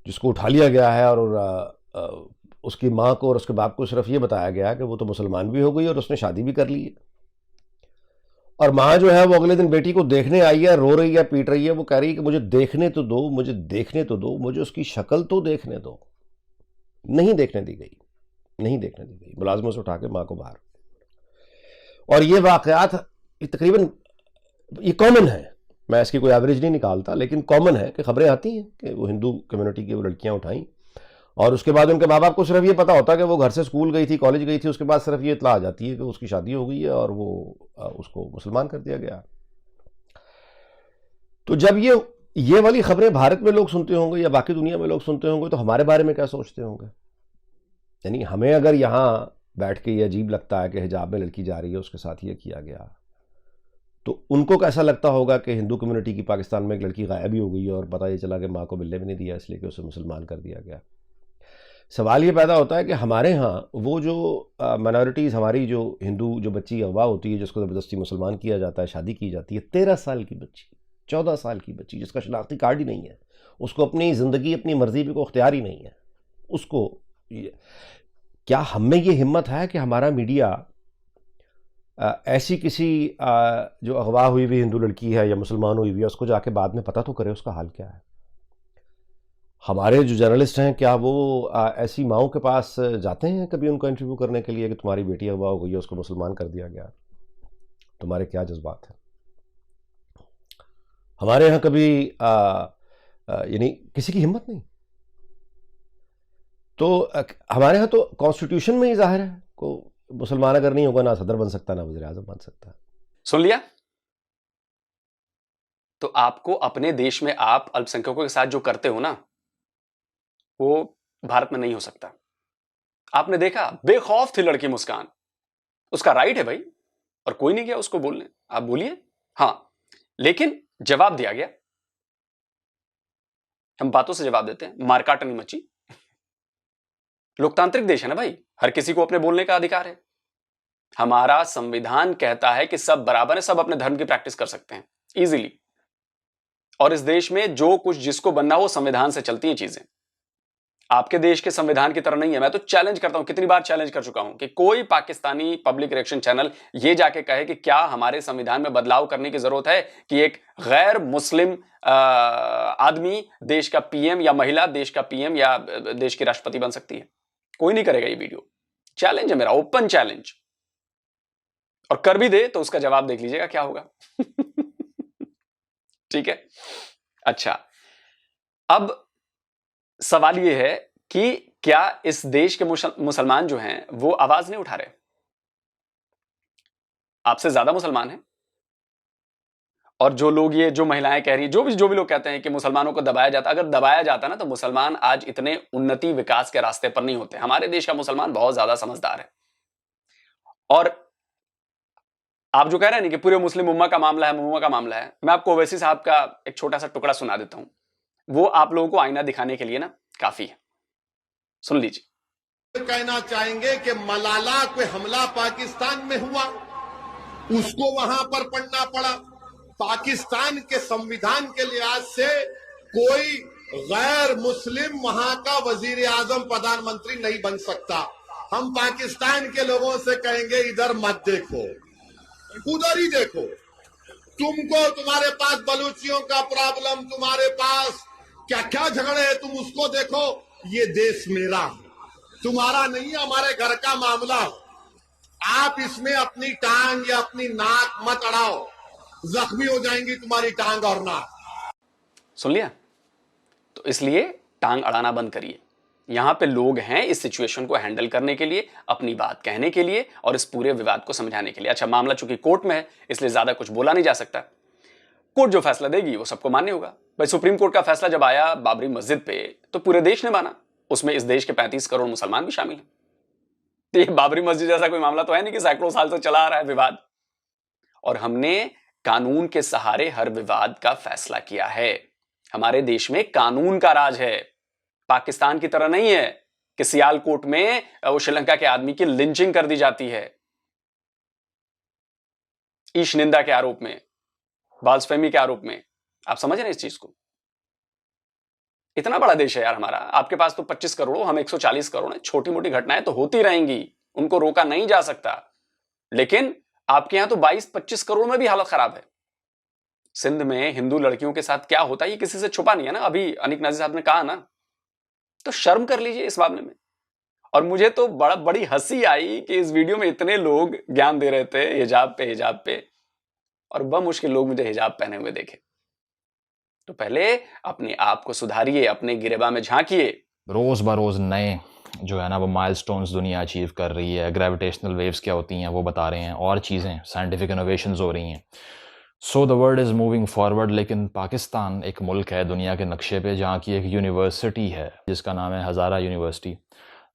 जिसको उठा लिया गया है और उसकी माँ को और उसके बाप को सिर्फ ये बताया गया कि वो तो मुसलमान भी हो गई और उसने शादी भी कर ली है, और माँ जो है वो अगले दिन बेटी को देखने आई है, रो रही है, पीट रही है, वो कह रही है कि मुझे देखने तो दो, मुझे देखने तो दो, मुझे उसकी शक्ल तो देखने दो। नहीं देखने दी गई, नहीं देखने दी गई, मुलाजमों से उठा के माँ को बाहर। और ये वाकयात तकरीबन ये कॉमन है, मैं इसकी कोई एवरेज नहीं निकालता, लेकिन कॉमन है कि खबरें आती हैं कि वो हिंदू कम्युनिटी की वो लड़कियां उठाई और उसके बाद उनके माँ बाप को सिर्फ ये पता होता है कि वो घर से स्कूल गई थी, कॉलेज गई थी, उसके बाद सिर्फ ये इत्तला आ जाती है कि उसकी शादी हो गई है और वो उसको मुसलमान कर दिया गया। तो जब ये वाली खबरें भारत में लोग सुनते होंगे या बाकी दुनिया में लोग सुनते होंगे तो हमारे बारे में क्या सोचते होंगे? यानी हमें अगर यहाँ बैठ के ये अजीब लगता है कि हिजाब में लड़की जा रही है, उसके साथ ये किया गया, तो उनको कैसा लगता होगा कि हिंदू कम्युनिटी की पाकिस्तान में एक लड़की गायब ही हो गई और पता ये चला कि माँ को मिलने भी नहीं दिया इसलिए कि उसे मुसलमान कर दिया गया। सवाल ये पैदा होता है कि हमारे यहाँ वो जो माइनॉरिटीज़, हमारी जो हिंदू जो बच्ची अगवा होती है, जिसको ज़बरदस्ती मुसलमान किया जाता है, शादी की जाती है, 13 साल की बच्ची, 14 साल की बच्ची जिसका शनाख्ती कार्ड ही नहीं है, उसको अपनी ज़िंदगी अपनी मर्जी पे को अख्तियार ही नहीं है, उसको क्या हम में ये हिम्मत है कि हमारा मीडिया ऐसी किसी जो अगवा हुई हुई हिंदू लड़की है या मुसलमान हुई हुई है उसको जाके बाद में पता तो करे उसका हाल क्या है? हमारे जो जर्नलिस्ट हैं क्या वो ऐसी माओं के पास जाते हैं कभी उनको इंटरव्यू करने के लिए कि तुम्हारी बेटी अगवा हो गई है, उसको मुसलमान कर दिया गया, तुम्हारे क्या जज्बात हैं? हमारे यहाँ कभी यानी किसी की हिम्मत नहीं। तो हमारे यहाँ तो कॉन्स्टिट्यूशन में ही जाहिर है को मुसलमान अगर नहीं होगा ना सदर बन सकता ना वज़ीर आज़म बन सकता। सुन लिया? तो आपको अपने देश में आप अल्पसंख्यकों के साथ जो करते हो ना, वो भारत में नहीं हो सकता। आपने देखा बेखौफ थी लड़की मुस्कान, उसका राइट है भाई, और कोई नहीं गया उसको बोलने, आप बोलिए। हां, लेकिन जवाब दिया गया। हम बातों से जवाब देते हैं, मारकाट नहीं मची। लोकतांत्रिक देश है ना भाई, हर किसी को अपने बोलने का अधिकार है। हमारा संविधान कहता है कि सब बराबर है, सब अपने धर्म की प्रैक्टिस कर सकते हैं इजीली, और इस देश में जो कुछ जिसको बनना हो संविधान से चलती हैं चीजें। आपके देश के संविधान की तरह नहीं है। मैं तो चैलेंज करता हूं, कितनी बार चैलेंज कर चुका हूं कि कोई पाकिस्तानी पब्लिक रिएक्शन चैनल ये जाके कहे कि क्या हमारे संविधान में बदलाव करने की जरूरत है कि एक गैर मुस्लिम आदमी देश का पीएम या महिला देश का पीएम या देश की राष्ट्रपति बन सकती है। कोई नहीं करेगा ये वीडियो, चैलेंज है मेरा, ओपन चैलेंज। और कर भी दे तो उसका जवाब देख लीजिएगा क्या होगा। ठीक है। अच्छा, अब सवाल यह है कि क्या इस देश के मुसलमान जो हैं वो आवाज नहीं उठा रहे? आपसे ज्यादा मुसलमान हैं, और जो लोग, ये जो महिलाएं कह रही, जो भी लोग कहते हैं कि मुसलमानों को दबाया जाता, अगर दबाया जाता ना तो मुसलमान आज इतने उन्नति विकास के रास्ते पर नहीं होते। हमारे देश का मुसलमान बहुत ज्यादा समझदार है। और आप जो कह रहे हैं ना कि पूरे मुस्लिम उम्मा का मामला है, मैं आपको ओवैसी साहब का एक छोटा सा टुकड़ा सुना देता हूं। वो आप लोगों को आईना दिखाने के लिए ना काफी है, सुन लीजिए। कहना चाहेंगे कि मलाला कोई हमला पाकिस्तान में हुआ, उसको वहां पर पढ़ना पड़ा। पाकिस्तान के संविधान के लिहाज से कोई गैर मुस्लिम वहां का वजीर आजम प्रधानमंत्री नहीं बन सकता। हम पाकिस्तान के लोगों से कहेंगे इधर मत देखो, उधर ही देखो। तुमको, तुम्हारे पास बलूचियों का प्रॉब्लम, तुम्हारे पास क्या क्या झगड़े हैं, तुम उसको देखो। ये देश मेरा, तुम्हारा नहीं है, हमारे घर का मामला। आप इसमें अपनी टांग या अपनी नाक मत अड़ाओ, जख्मी हो जाएंगी तुम्हारी टांग और नाक। सुन लिया? तो इसलिए टांग अड़ाना बंद करिए। यहां पे लोग हैं इस सिचुएशन को हैंडल करने के लिए, अपनी बात कहने के लिए और इस पूरे विवाद को समझाने के लिए। अच्छा, मामला चूंकि कोर्ट में है इसलिए ज्यादा कुछ बोला नहीं जा सकता। कोर्ट जो फैसला देगी वो सबको मान्य होगा। भाई, सुप्रीम कोर्ट का फैसला जब आया बाबरी मस्जिद पे तो पूरे देश ने माना, उसमें इस देश के 35 करोड़ मुसलमान भी शामिल हैं। तो ये बाबरी मस्जिद जैसा कोई मामला तो है नहीं कि सैकड़ों साल से चला आ रहा है विवाद। और हमने कानून के सहारे हर विवाद का फैसला किया है। हमारे देश में कानून का राज है, पाकिस्तान की तरह नहीं है कि सियालकोट में वो श्रीलंका के आदमी की लिंचिंग कर दी जाती है ईश निंदा के आरोप में, बाल्सफेमी के आरोप में। आप समझ रहे हैं इस चीज को? इतना बड़ा देश है यार हमारा। आपके पास तो 25 करोड़, हम 140 करोड़ हैं। छोटी मोटी घटनाएं तो होती रहेंगी, उनको रोका नहीं जा सकता। लेकिन आपके यहां तो 22-25 करोड़ में भी हालत खराब है। सिंध में हिंदू लड़कियों के साथ क्या होता है ये किसी से छुपा नहीं है ना। अभी अनीक नाजी साहब ने कहा ना, तो शर्म कर लीजिए इस मामले में। और मुझे तो बड़ी हंसी आई कि इस वीडियो में इतने लोग ज्ञान दे रहे थे हिजाब पे, और बमुश्किल लोग मुझे हिजाब पहने हुए देखे। तो पहले अपने आप को सुधारिए, अपने गिरेबा में झांकिए। रोज बरोज नए जो है ना वो माइलस्टोन्स दुनिया अचीव कर रही है। ग्रेविटेशनल वेव्स क्या होती हैं वो बता रहे हैं, और चीज़ें साइंटिफिक इनोवेशंस हो रही हैं। So the world is moving forward. लेकिन पाकिस्तान एक मुल्क है दुनिया के नक्शे पे जहाँ की एक यूनिवर्सिटी है जिसका नाम है हज़ारा यूनिवर्सिटी,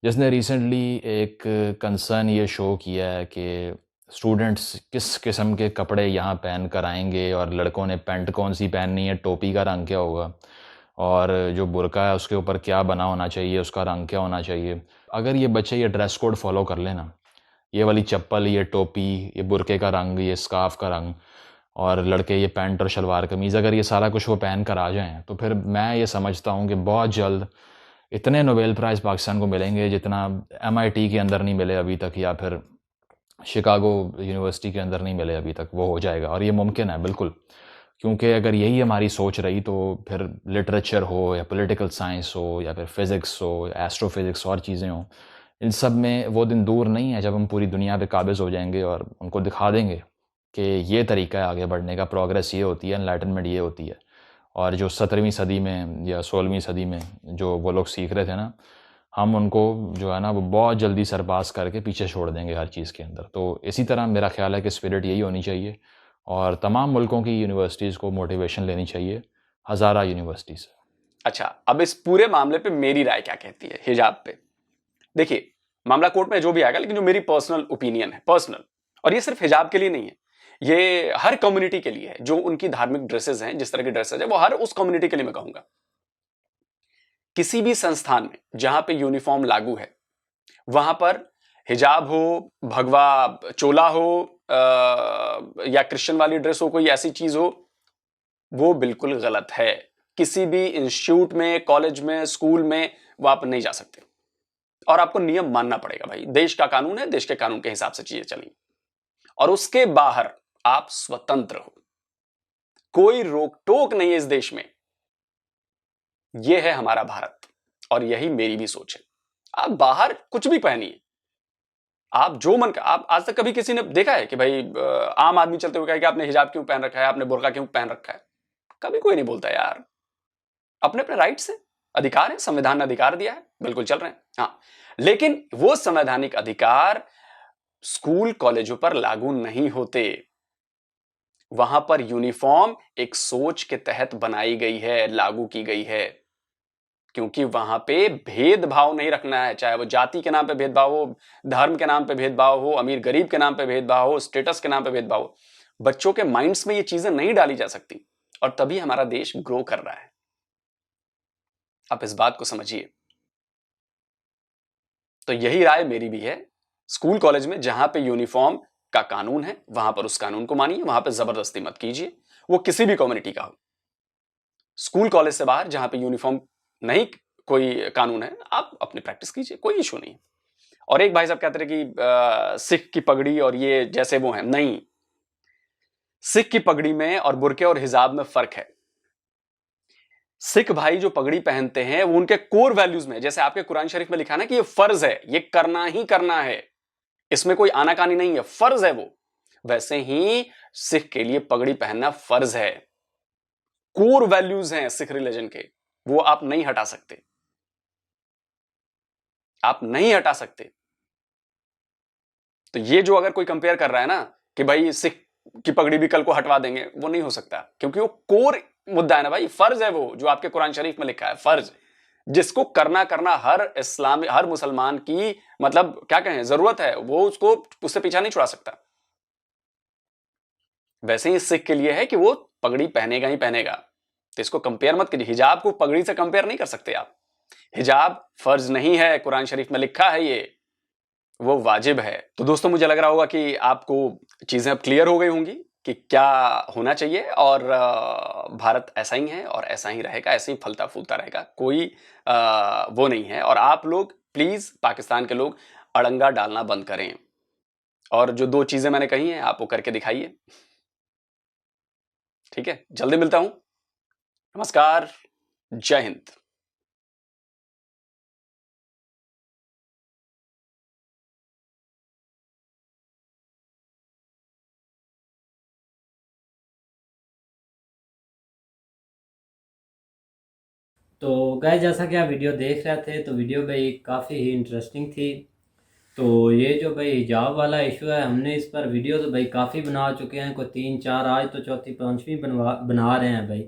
जिसने रिसेंटली एक कंसर्न ये शो किया है कि स्टूडेंट्स किस किस्म के कपड़े यहाँ पहन कर आएंगे, और लड़कों ने पैंट कौन सी पहननी है, टोपी का रंग क्या होगा, और जो बुर्का है उसके ऊपर क्या बना होना चाहिए, उसका रंग क्या होना चाहिए। अगर ये बच्चे ये ड्रेस कोड फॉलो कर लेना, ये वाली चप्पल, ये टोपी, ये बुर्के का रंग, ये स्कार्फ का रंग, और लड़के ये पैंट और शलवार कमीज़, अगर ये सारा कुछ वो पहन कर आ जाएं तो फिर मैं ये समझता हूँ कि बहुत जल्द इतने नोबेल प्राइज़ पाकिस्तान को मिलेंगे जितना MIT के अंदर नहीं मिले अभी तक, या फिर शिकागो यूनिवर्सिटी के अंदर नहीं मिले अभी तक। वो हो जाएगा, और ये मुमकिन है बिल्कुल। क्योंकि अगर यही हमारी सोच रही तो फिर लिटरेचर हो या पॉलिटिकल साइंस हो या फिर फिज़िक्स हो, एस्ट्रोफिज़िक्स और चीज़ें हों, इन सब में वो दिन दूर नहीं है जब हम पूरी दुनिया पे काबिज़ हो जाएंगे और उनको दिखा देंगे कि ये तरीका है आगे बढ़ने का, प्रोग्रेस ये होती है, एनलाइटनमेंट ये होती है। और जो 17वीं सदी में या 16वीं सदी में जो वो लोग सीख रहे थे ना, हम उनको जो है ना वो बहुत जल्दी सरपास करके पीछे छोड़ देंगे हर चीज़ के अंदर। तो इसी तरह मेरा ख्याल है कि स्पिरिट यही होनी चाहिए, और तमाम मुल्कों की यूनिवर्सिटीज़ को मोटिवेशन लेनी चाहिए हज़ारा यूनिवर्सिटी से। अच्छा, अब इस पूरे मामले पे मेरी राय क्या कहती है हिजाब पे? देखिए, मामला कोर्ट में जो भी आएगा, लेकिन जो मेरी पर्सनल ओपिनियन है, पर्सनल, और ये सिर्फ हिजाब के लिए नहीं है, ये हर कम्युनिटी के लिए है। जो उनकी धार्मिक ड्रेसेस हैं, जिस तरह की ड्रेसेस है, वो हर उस कम्युनिटी के लिए मैं कहूंगा। किसी भी संस्थान में जहां पे यूनिफॉर्म लागू है, वहां पर हिजाब हो, भगवा चोला हो, या क्रिश्चियन वाली ड्रेस हो, कोई ऐसी चीज हो, वो बिल्कुल गलत है। किसी भी इंस्टीट्यूट में, कॉलेज में, स्कूल में वो आप नहीं जा सकते, और आपको नियम मानना पड़ेगा। भाई, देश का कानून है, देश के कानून के हिसाब से चीजें चलेंगी, और उसके बाहर आप स्वतंत्र हो, कोई रोक टोक नहीं है इस देश में। यह है हमारा भारत, और यही मेरी भी सोच है। आप बाहर कुछ भी पहनिए, आप जो मन का, आप आज तक कभी किसी ने देखा है कि भाई आम आदमी चलते हुए कहे कि आपने हिजाब क्यों पहन रखा है, आपने बुर्का क्यों पहन रखा है? कभी कोई नहीं बोलता यार। अपने अपने राइट्स है, अधिकार है, संविधान ने अधिकार दिया है, बिल्कुल चल रहे हैं। हाँ, लेकिन वो संवैधानिक अधिकार स्कूल कॉलेजों पर लागू नहीं होते। वहां पर यूनिफॉर्म एक सोच के तहत बनाई गई है, लागू की गई है, क्योंकि वहां पे भेदभाव नहीं रखना है। चाहे वो जाति के नाम पे भेदभाव हो, धर्म के नाम पे भेदभाव हो, अमीर गरीब के नाम पे भेदभाव हो, स्टेटस के नाम पे भेदभाव हो, बच्चों के माइंड्स में ये चीजें नहीं डाली जा सकती। और तभी हमारा देश ग्रो कर रहा है। आप इस बात को समझिए। तो यही राय मेरी भी है। स्कूल कॉलेज में जहां पे यूनिफॉर्म का कानून है, वहां पर उस कानून को मानिए, वहां पे जबरदस्ती मत कीजिए, वो किसी भी कम्युनिटी का हो। स्कूल कॉलेज से बाहर जहां पे यूनिफॉर्म नहीं कोई कानून है, आप अपनी प्रैक्टिस कीजिए, कोई इशू नहीं। और एक भाई साहब कहते रहे कि सिख की पगड़ी और ये जैसे वो है, नहीं, सिख की पगड़ी में और बुरके और हिजाब में फर्क है। सिख भाई जो पगड़ी पहनते हैं वो उनके कोर वैल्यूज में, जैसे आपके कुरान शरीफ में लिखा है ना कि ये फर्ज है, ये करना ही करना है, इसमें कोई आनाकानी नहीं है, फर्ज है वो, वैसे ही सिख के लिए पगड़ी पहनना फर्ज है। कोर वैल्यूज हैं सिख रिलीजन के, वो आप नहीं हटा सकते, आप नहीं हटा सकते। तो ये जो अगर कोई कंपेयर कर रहा है ना कि भाई सिख की पगड़ी भी कल को हटवा देंगे, वो नहीं हो सकता, क्योंकि वो कोर मुद्दा है ना भाई, फर्ज है वो, जो आपके कुरान शरीफ में लिखा है, फर्ज, जिसको करना हर इस्लामी, हर मुसलमान की मतलब क्या कहें जरूरत है, वो उसको उससे पीछा नहीं छुड़ा सकता। वैसे ही सिख के लिए है कि वो पगड़ी पहनेगा ही पहनेगा। तो इसको कंपेयर मत कीजिए, हिजाब को पगड़ी से कंपेयर नहीं कर सकते आप। हिजाब फर्ज नहीं है, कुरान शरीफ में लिखा है ये, वो वाजिब है। तो दोस्तों मुझे लग रहा होगा कि आपको चीजें अब क्लियर हो गई होंगी कि क्या होना चाहिए, और भारत ऐसा ही है और ऐसा ही रहेगा, ऐसे ही फलता फूलता रहेगा, कोई वो नहीं है। और आप लोग प्लीज, पाकिस्तान के लोग, अड़ंगा डालना बंद करें, और जो 2 चीजें मैंने कही हैं आप वो करके दिखाइए। ठीक है, जल्दी मिलता हूं। नमस्कार, जय हिंद। तो गाइस जैसा कि आप वीडियो देख रहे थे, तो वीडियो भाई काफ़ी ही इंटरेस्टिंग थी। तो ये जो भाई हिजाब वाला इशू है, हमने इस पर वीडियो तो भाई काफ़ी बना चुके हैं, कोई 3-4, आज तो चौथी 5वीं बना रहे हैं भाई।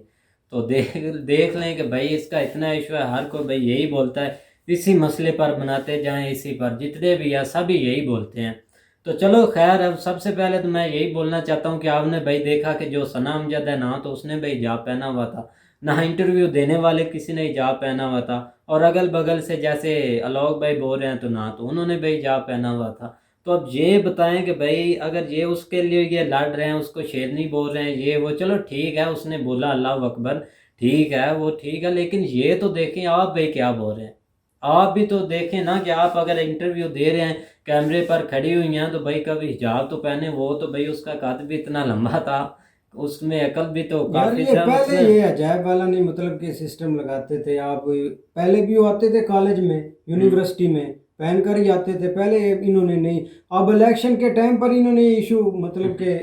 तो देख लें कि भाई इसका इतना इशू है, हर कोई भाई यही बोलता है, इसी मसले पर बनाते जाएं, इसी पर, जितने भी है सभी यही बोलते हैं। तो चलो खैर, अब सबसे पहले तो मैं यही बोलना चाहता हूँ कि आपने भाई देखा कि जो सना अमजद है ना, तो उसने भाई हिजाब पहना हुआ था, ना इंटरव्यू देने वाले किसी ने हिजाब पहना हुआ था, और अगल बगल से जैसे आलोक भाई बोल रहे हैं तो ना तो उन्होंने भाई हिजाब पहना हुआ था। तो अब ये बताएं कि भाई अगर ये उसके लिए ये लड़ रहे हैं, उसको शेरनी बोल रहे हैं, ये वो, चलो ठीक है, उसने बोला अल्लाह अकबर, ठीक है, वो ठीक है, लेकिन ये तो देखें आप भाई क्या बोल रहे हैं। आप भी तो देखें ना कि आप अगर इंटरव्यू दे रहे हैं, कैमरे पर खड़ी हुई हैं, तो भाई कभी हिजाब तो पहने। वो तो भाई उसका कद भी इतना लंबा था, उसमें अकल भी तो यार काफी ये था पहले उसमें। ये अजायब वाला नहीं, मतलब कि सिस्टम लगाते थे आप, पहले भी वो आते थे कॉलेज में, यूनिवर्सिटी में पहन कर ही आते थे पहले, इन्होंने नहीं। अब इलेक्शन के टाइम पर इन्होंने इशू मतलब के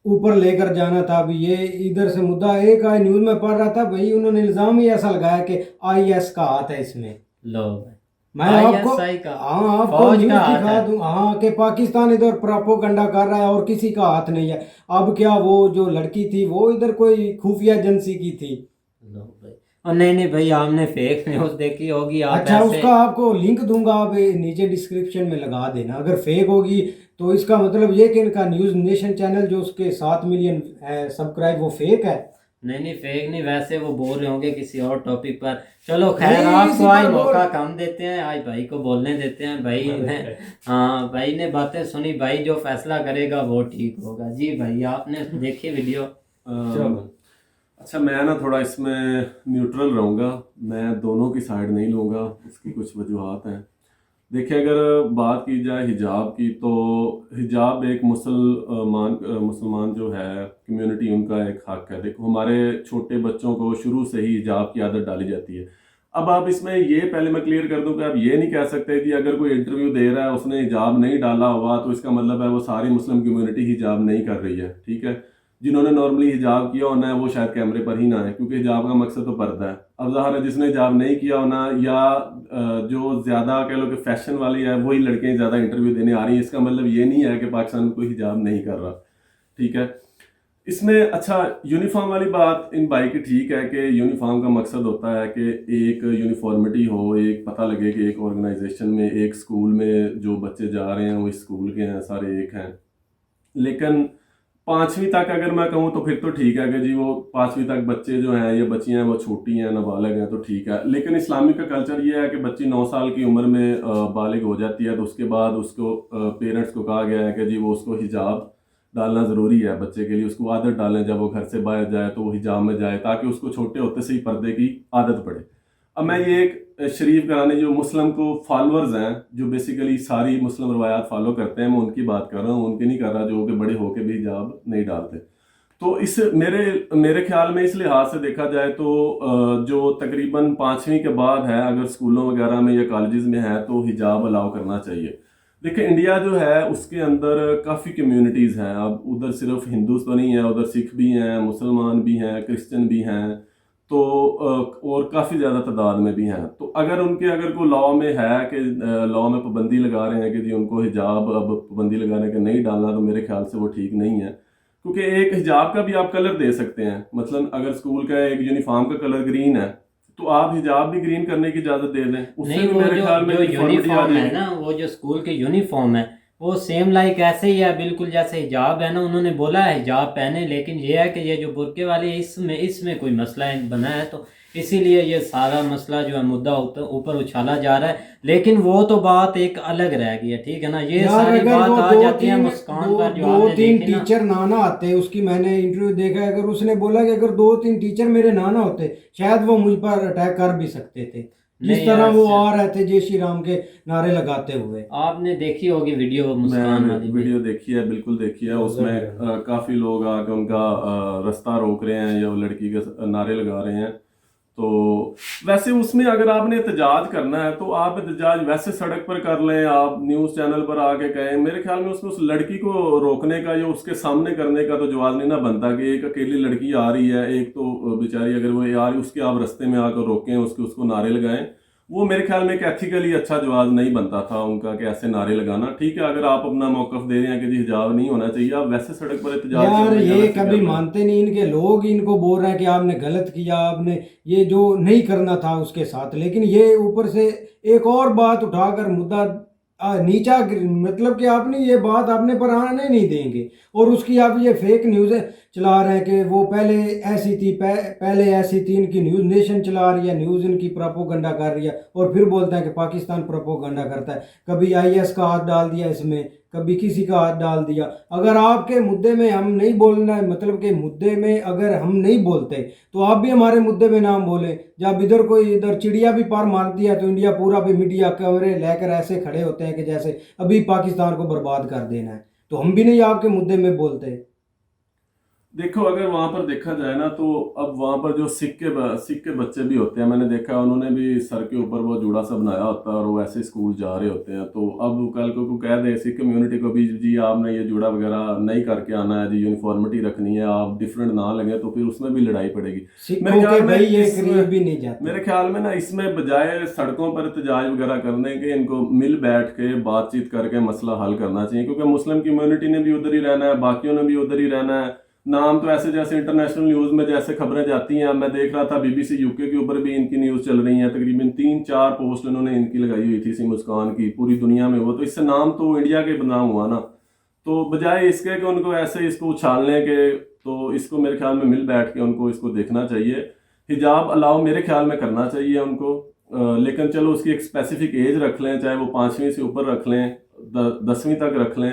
ऊपर लेकर जाना था। अभी ये इधर से मुद्दा एक आया, न्यूज़ में पढ़ रहा था भाई, उन्होंने इल्ज़ाम ही ऐसा लगाया कि IS का हाथ है इसमें। लो मैं आपको ISI का, हाँ आपको फौज न्यूज़ का हाथ दिखा है। दूं, हाँ कि पाकिस्तान इधर प्रोपोगंडा कर रहा है और किसी का हाथ नहीं है। अब क्या वो जो लड़की थी वो इधर कोई खुफिया एजेंसी की थी? लो भाई, और नहीं भाई, आपने फेक न्यूज़ देखी होगी। आप अच्छा, ऐसे उसका आपको लिंक दूंगा, आप नीचे डिस्क्रिप्शन में लगा देना। अगर फेक होगी तो इसका मतलब ये कि इनका न्यूज़ नेशन चैनल जो उसके 7 मिलियन सब्सक्राइब, वो फेक है। नहीं फेक नहीं, वैसे वो बोल रहे होंगे किसी और टॉपिक पर। चलो खैर, नहीं, आपको इसी आज पर बोल- मौका कम देते हैं, आज भाई को बोलने देते हैं। भाई ने, हाँ भाई ने बातें सुनी, भाई जो फैसला करेगा वो ठीक होगा। जी भाई, आपने देखी वीडियो? अच्छा, मैं ना थोड़ा इसमें न्यूट्रल रहूँगा, मैं दोनों की साइड नहीं लूँगा, उसकी कुछ वजूहात हैं। देखिए, अगर बात की जाए हिजाब की, तो हिजाब एक मुसलमान जो है कम्युनिटी, उनका एक हक है। देखो, हमारे छोटे बच्चों को शुरू से ही हिजाब की आदत डाली जाती है। अब आप इसमें ये पहले मैं क्लियर कर दूं कि आप ये नहीं कह सकते कि अगर कोई इंटरव्यू दे रहा है उसने हिजाब नहीं डाला हुआ तो इसका मतलब है वो सारी मुस्लिम कम्युनिटी हिजाब नहीं कर रही है, ठीक है। जिन्होंने नॉर्मली हिजाब किया होना है वो शायद कैमरे पर ही ना आए, क्योंकि हिजाब का मकसद तो पर्दा है। अब ज़ाहिर है जिसने हिजाब नहीं किया होना या जो ज़्यादा कह लो कि फैशन वाली है वही लड़कियाँ ज़्यादा इंटरव्यू देने आ रही हैं, इसका मतलब ये नहीं है कि पाकिस्तान में कोई हिजाब नहीं कर रहा, ठीक है। इसमें अच्छा यूनिफॉर्म वाली बात इन भाई की ठीक है कि यूनिफॉर्म का मकसद होता है कि एक यूनिफॉर्मिटी हो, एक पता लगे कि एक ऑर्गेनाइजेशन में, एक स्कूल में जो बच्चे जा रहे हैं वो इस स्कूल के हैं, सारे एक हैं। लेकिन 5वीं तक अगर मैं कहूँ तो फिर तो ठीक है कि जी वो 5वीं तक बच्चे जो हैं या बच्चियाँ हैं वो छोटी हैं, नाबालिग हैं, तो ठीक है। लेकिन इस्लामिक का कल्चर ये है कि बच्ची 9 साल की उम्र में बालिग हो जाती है तो उसके बाद उसको पेरेंट्स को कहा गया है कि जी वो उसको हिजाब डालना ज़रूरी है बच्चे के लिए, उसको आदत डालें जब वो घर से बाहर जाए तो वो हिजाब में जाए ताकि उसको छोटे होते से ही पर्दे की आदत पड़े। अब मैं ये एक शरीफ घराने जो मुस्लिम को फॉलोअर्स हैं, जो बेसिकली सारी मुस्लिम रवायात फॉलो करते हैं, मैं उनकी बात कर रहा हूँ, उनकी नहीं कर रहा जो कि बड़े होके भी हिजाब नहीं डालते। तो इस मेरे ख्याल में इस लिहाज से देखा जाए तो जो तकरीबन 5वीं के बाद है अगर स्कूलों वगैरह में या कॉलेजेस में है तो हिजाब अलाउ करना चाहिए। देखिए इंडिया जो है उसके अंदर काफ़ी कम्युनिटीज़ हैं। अब उधर सिर्फ हिंदूज तो नहीं है, उधर सिख भी हैं, मुसलमान भी हैं, क्रिश्चियन भी हैं, तो और काफ़ी ज़्यादा तादाद में भी हैं। तो अगर कोई लॉ में है कि लॉ में पाबंदी लगा रहे हैं कि जी उनको हिजाब अब पाबंदी लगाने के नहीं डालना, तो मेरे ख्याल से वो ठीक नहीं है। क्योंकि एक हिजाब का भी आप कलर दे सकते हैं, मतलब अगर स्कूल का एक यूनिफॉर्म का कलर ग्रीन है तो आप हिजाब भी ग्रीन करने की इजाजत दे दें, उससे नहीं, भी वो मेरे ख्याल में जो यूनिफॉर्म है जाएगी। ना, वो जो स्कूल के यूनिफॉर्म है वो सेम लाइक ऐसे ही है, बिल्कुल जैसे हिजाब है ना, उन्होंने बोला है हिजाब पहने, लेकिन ये है कि ये जो बुर्के वाली है इसमें कोई मसला बना है, तो इसीलिए ये सारा मसला जो है मुद्दा ऊपर उछाला जा रहा है। लेकिन वो तो बात एक अलग रह गई है, ठीक है ना। ये सारी बात आ जाती है मुस्कान पर जो दो आपने तीन देखी ना। टीचर ना आते, उसकी मैंने इंटरव्यू देखा है, अगर उसने बोला कि अगर 2-3 टीचर मेरे ना होते शायद वो मुझ पर अटैक कर भी सकते थे, जिस नहीं तरह यार, वो आ रहे थे जय श्री राम के नारे लगाते हुए। आपने देखी होगी वीडियो मुस्कान मैंने वाली वीडियो देखी है, बिल्कुल देखी है। उसमें काफ़ी लोग आके उनका रास्ता रोक रहे हैं या वो लड़की के नारे लगा रहे हैं। तो वैसे उसमें अगर आपने एहतजाज करना है तो आप एहतजाज वैसे सड़क पर कर लें, आप न्यूज़ चैनल पर आके कहें। मेरे ख्याल में उसमें उस लड़की को रोकने का या उसके सामने करने का तो जवाब नहीं ना बनता कि एक अकेली लड़की आ रही है, एक तो बेचारी अगर वो आ रही उसके आप रास्ते में आकर रोकें, उसको नारे लगाएं। वो मेरे ख्याल में एक एथिकली अच्छा जवाब नहीं बनता था उनका कि ऐसे नारे लगाना। ठीक है, अगर आप अपना मौकफ दे रहे हैं कि जी हिजाब नहीं होना चाहिए, आप वैसे सड़क पर एहतजाज यार करने का ये वैसे कभी कर लें। मानते नहीं, इनके लोग इनको बोल रहे हैं कि आपने गलत किया, आपने ये जो नहीं करना था उसके साथ, लेकिन ये ऊपर से एक और बात उठाकर मुद्दा नीचा मतलब कि आपने ये बात अपने पर आने नहीं देंगे, और उसकी आप ये फेक न्यूज़ चला रहे हैं कि वो पहले ऐसी थी, पहले ऐसी थी, इनकी न्यूज़ नेशन चला रही है, न्यूज़ इनकी प्रोपोगंडा कर रही है, और फिर बोलते हैं कि पाकिस्तान प्रोपोगंडा करता है। कभी IS का हाथ डाल दिया इसमें, कभी किसी का हाथ डाल दिया। अगर आपके मुद्दे में हम नहीं बोलना है, मतलब कि मुद्दे में अगर हम नहीं बोलते तो आप भी हमारे मुद्दे में नाम बोलें। जब इधर चिड़िया भी पार मारती है तो इंडिया पूरा भी मीडिया कैमरे लेकर ऐसे खड़े होते हैं कि जैसे अभी पाकिस्तान को बर्बाद कर देना है, तो हम भी नहीं आपके मुद्दे में बोलते। देखो अगर वहाँ पर देखा जाए ना तो अब वहाँ पर जो सिख के बच्चे भी होते हैं, मैंने देखा उन्होंने भी सर के ऊपर वो जूड़ा सा बनाया होता है और वो ऐसे स्कूल जा रहे होते हैं। तो अब कल को कह दे सिख कम्युनिटी को भी जी आपने ये जूड़ा वगैरह नहीं करके आना है, जी यूनिफॉर्मिटी रखनी है, आप डिफरेंट ना लगे, तो फिर उसमें भी लड़ाई पड़ेगी। मेरे ख्याल में ना इसमें बजाय सड़कों पर एहतजाज वगैरह करने के इनको मिल बैठ के बातचीत करके मसला हल करना चाहिए, क्योंकि मुस्लिम कम्युनिटी ने भी उधर ही रहना है, बाकियों ने भी उधर ही रहना है। नाम तो ऐसे जैसे इंटरनेशनल न्यूज़ में जैसे खबरें जाती हैं, मैं देख रहा था BBC UK के ऊपर भी इनकी न्यूज़ चल रही है, तकरीबन 3-4 पोस्ट इन्होंने इनकी लगाई हुई थी सी मुस्कान की पूरी दुनिया में। वो तो इससे नाम तो इंडिया के बदनाम हुआ ना। तो बजाय इसके कि उनको ऐसे इसको उछालने के, तो इसको मेरे ख्याल में मिल बैठ के उनको इसको देखना चाहिए। हिजाब अलाउ मेरे ख्याल में करना चाहिए उनको, लेकिन चलो उसकी एक स्पेसिफिक एज रख लें, चाहे वो 5वीं से ऊपर रख लें, 10वीं तक रख लें।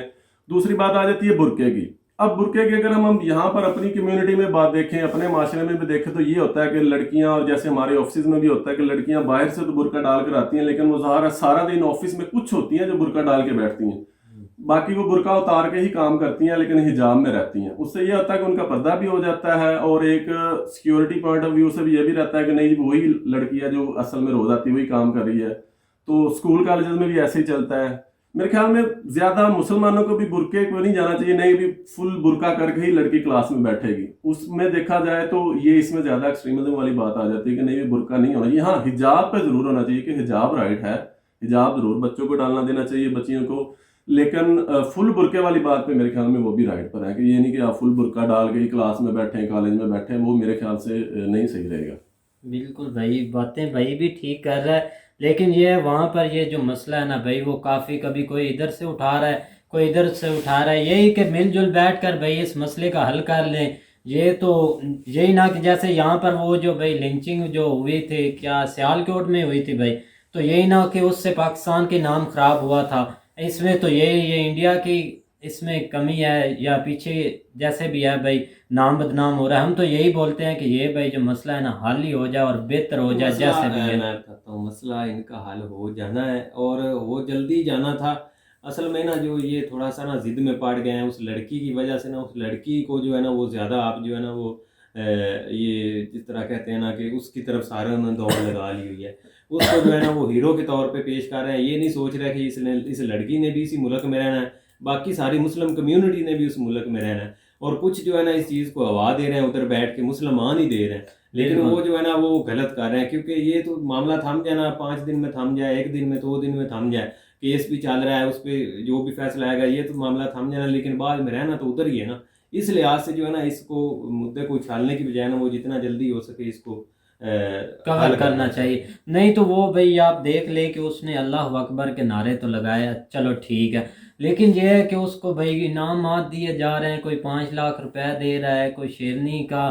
दूसरी बात आ जाती है बुर्के की। अब बुर्के की अगर हम यहाँ पर अपनी कम्युनिटी में बात देखें, अपने माशरे में भी देखें, तो ये होता है कि लड़कियाँ, और जैसे हमारे ऑफिस में भी होता है कि लड़कियाँ बाहर से तो बुर्का डाल कर आती हैं, लेकिन वो सारा दिन ऑफिस में कुछ होती हैं जो बुर्का डाल के बैठती हैं। बाकी वो बुर्का उतार के ही काम करती हैं लेकिन हिजाब में रहती हैं। उससे ये होता है कि उनका पर्दा भी हो जाता है और एक सिक्योरिटी पॉइंट ऑफ व्यू से भी ये भी रहता है कि नहीं वही लड़की है जो असल में रोज आती है, वही काम कर रही है। तो स्कूल कॉलेज में भी ऐसे ही चलता है। मेरे ख्याल में ज्यादा मुसलमानों को भी बुरके को नहीं जाना चाहिए, नहीं भी फुल बुरका करके ही लड़की क्लास में बैठेगी। उसमें देखा जाए तो ये इसमें ज्यादा एक्सट्रीमिज्म वाली बात आ जाती है कि नहीं भी बुरका नहीं होना चाहिए। हाँ, हिजाब पे जरूर होना चाहिए कि हिजाब राइट है, हिजाब जरूर बच्चों को डालना देना चाहिए, बच्चियों को, लेकिन फुल बुरके वाली बात पे मेरे ख्याल में वो भी राइट पर है कि ये नहीं कि आप फुल बुरका डाल के ही क्लास में बैठे, कॉलेज में बैठे, वो मेरे ख्याल से नहीं सही रहेगा। बिल्कुल भाई, बातें भाई भी ठीक कर रहा है, लेकिन ये वहाँ पर ये जो मसला है ना भाई, वो काफ़ी कभी कोई इधर से उठा रहा है, कोई इधर से उठा रहा है। यही कि मिलजुल बैठ कर भाई इस मसले का हल कर लें। ये तो यही ना कि जैसे यहाँ पर वो जो भाई लिंचिंग जो हुई थी, क्या सियालकोट में हुई थी भाई, तो यही ना कि उससे पाकिस्तान के नाम ख़राब हुआ था। इसमें तो ये इंडिया की इसमें कमी है या पीछे जैसे भी है भाई, नाम बदनाम हो रहा है। हम तो यही बोलते हैं कि ये भाई जो मसला है ना हल ही हो जाए और बेहतर हो जाए जैसे भी है। मैं कहता हूँ मसला इनका हल हो जाना है और वो जल्दी जाना था। असल में ना जो ये थोड़ा सा ना जिद में पड़ गए हैं उस लड़की की वजह से ना, उस लड़की को जो है ना वो ज़्यादा आप जो है ना वो ये जिस तरह कहते हैं ना कि उसकी तरफ सारे उन्होंने दौड़ लगा ली हुई है। उसको जो है ना वो हीरो के तौर पे पेश कर रहे हैं। ये नहीं सोच रहे कि इस लड़की ने भी इसी मुल्क में रहना है, बाकी सारी मुस्लिम कम्युनिटी ने भी उस मुल्क में रहना है, और कुछ जो है ना इस चीज़ को हवा दे रहे हैं, उधर बैठ के मुसलमान ही दे रहे हैं, लेकिन वो जो है ना वो गलत कर रहे हैं। क्योंकि ये तो मामला थम जाए ना, 5 दिन में थम जाए, 1 दिन में, 2 दिन में थम जाए, केस भी चल रहा है, उस पर जो भी फैसला आएगा ये तो मामला थम जाना, लेकिन बाद में रहना तो उधर ही है ना। इस लिहाज से जो है ना इसको मुद्दे को उछालने की बजाय ना वो जितना जल्दी हो सके इसको कवर करना चाहिए। नहीं तो वो भाई आप देख ले कि उसने अल्लाह अकबर के नारे तो लगाए, चलो ठीक है, लेकिन ये है कि उसको भाई इनामात दिए जा रहे हैं। कोई 5 लाख रुपए दे रहा है, कोई शेरनी का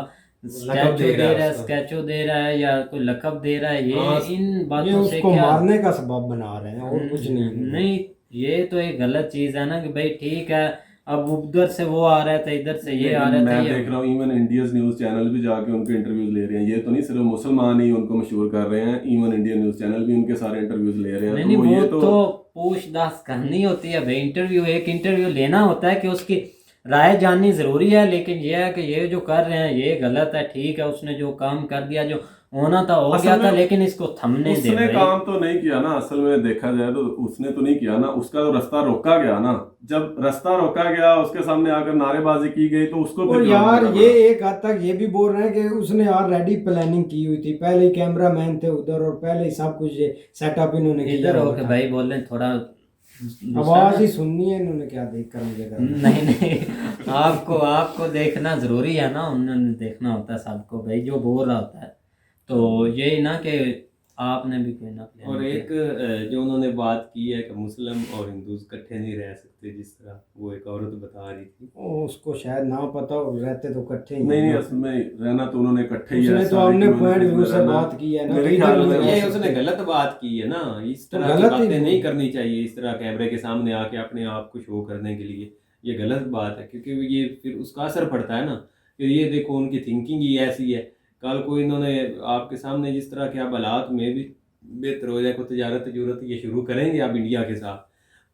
स्टैचू दे रहा है, स्टैचू दे रहा है, या कोई लकब दे रहा है। ये इन बातों से उसको क्या मारने का सबब बना रहे हैं और कुछ नहीं। ये तो एक गलत चीज़ है ना कि भाई ठीक है, अब उधर से वो आ रहा था, इधर से ये आ रहा था। मैं देख रहा हूँ इवन इंडियस न्यूज़ चैनल भी जाके उनके इंटरव्यूज ले रहे हैं। ये तो नहीं सिर्फ मुसलमान ही उनको मशहूर कर रहे हैं, इवन इंडियन न्यूज़ चैनल भी उनके सारे इंटरव्यूज ले रहे हैं। नहीं, वो तो पूछताछ करनी होती है भाई। एक इंटरव्यू लेना होता है कि उसकी राय जाननी ज़रूरी है, लेकिन ये है कि ये जो कर रहे हैं ये गलत है। ठीक है, उसने जो काम कर दिया, जो होना था हो गया था, लेकिन इसको थमने दे। उसने काम तो नहीं किया ना, असल में देखा जाए तो उसने तो नहीं किया ना, उसका तो रास्ता रोका गया ना। जब रास्ता रोका गया, उसके सामने आकर नारेबाजी की गई तो उसको और यार ये एक हद तक ये भी बोल रहे हैं कि उसने ऑलरेडी प्लानिंग की हुई थी, पहले ही कैमरा मैन थे उधर और पहले ही सब कुछ ये सेटअप इन्होंने किया। इधर होके भाई बोल रहे थोड़ा आवाज ही सुननी है इन्होंने, क्या देख कर मुझे नहीं आपको देखना जरूरी है ना, उन्होंने देखना होता है सबको भाई जो बोल रहा होता है। तो यही ना कि आपने भी कोई ना। और एक जो उन्होंने बात की है कि मुस्लिम और हिंदू इकट्ठे नहीं रह सकते, जिस तरह वो एक औरत बता रही थी, उसको शायद ना पता हो, रहते तो इकट्ठे ही। नहीं, असल में रहना तो उन्होंने इकट्ठे ही है। तो हमने पॉइंट व्यू से बात की है ना, ये उसने गलत बात की है ना। इस तरह की बातें नहीं करनी चाहिए, इस तरह कैमरे के सामने आके अपने आप को शो करने के लिए, ये गलत बात है। क्योंकि ये फिर उसका असर पड़ता है ना कि ये देखो उनकी थिंकिंग ही ऐसी है। कल को इन्होंने आपके सामने जिस तरह के अब हालात में भी बेहतर हो जाए, कोई तजारत ये शुरू करेंगे आप इंडिया के साथ,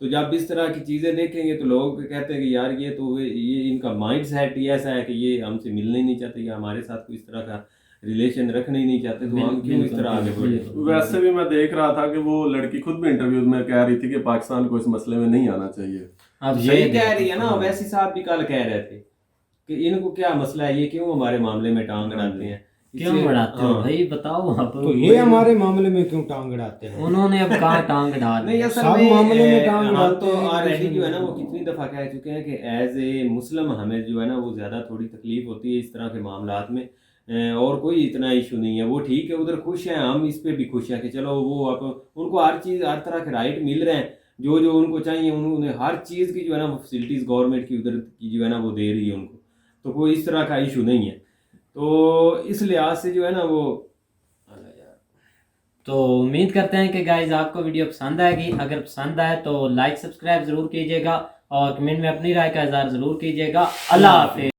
तो जब इस तरह की चीज़ें देखेंगे तो लोग कहते हैं कि यार ये इनका माइंड सेट ही ऐसा है कि ये हमसे मिलने ही नहीं चाहते या हमारे साथ कोई इस तरह का रिलेशन रखना ही नहीं चाहते, तो हम क्यों इस तरह आगे बढ़े। वैसे भी मैं देख रहा था कि वो लड़की खुद भी इंटरव्यू में कह रही थी कि पाकिस्तान को इस मसले में नहीं आना चाहिए। अब सही कह रही है ना। वैसी साहब भी कल कह रहे थे कि इनको क्या मसला है, ये क्यों हमारे मामले में टांग अड़ाते हैं, क्यों बढ़ाते हो भाई, बताओ आप। तो ये हमारे मामले में क्यों टांग अड़ाते हैं? उन्होंने अब कहाँ टांग डाल नहीं, असल में मामले में टांग अड़ाते हैं। तो ऑलरेडी जो है ना वो कितनी दफ़ा कह चुके हैं कि एज ए मुस्लिम हमें जो है ना वो ज़्यादा थोड़ी तकलीफ होती है इस तरह के मामलात में, और कोई इतना इशू नहीं है। वो ठीक है, उधर खुश हैं, हम इस पर भी खुश हैं कि चलो वो उनको हर चीज़, हर तरह के राइट मिल रहे हैं, जो उनको चाहिए उन्होंने हर चीज़ की जो है ना फैसिलिटीज़ गवर्नमेंट की उधर की जो है ना वो दे रही है उनको, तो कोई इस तरह का इशू नहीं है। तो इस लिहाज से जो है ना वो तो उम्मीद करते हैं कि गाइज आपको वीडियो पसंद आएगी। अगर पसंद आए तो लाइक सब्सक्राइब ज़रूर कीजिएगा और कमेंट में अपनी राय का इज़हार ज़रूर कीजिएगा। अल्लाह हाफिज़।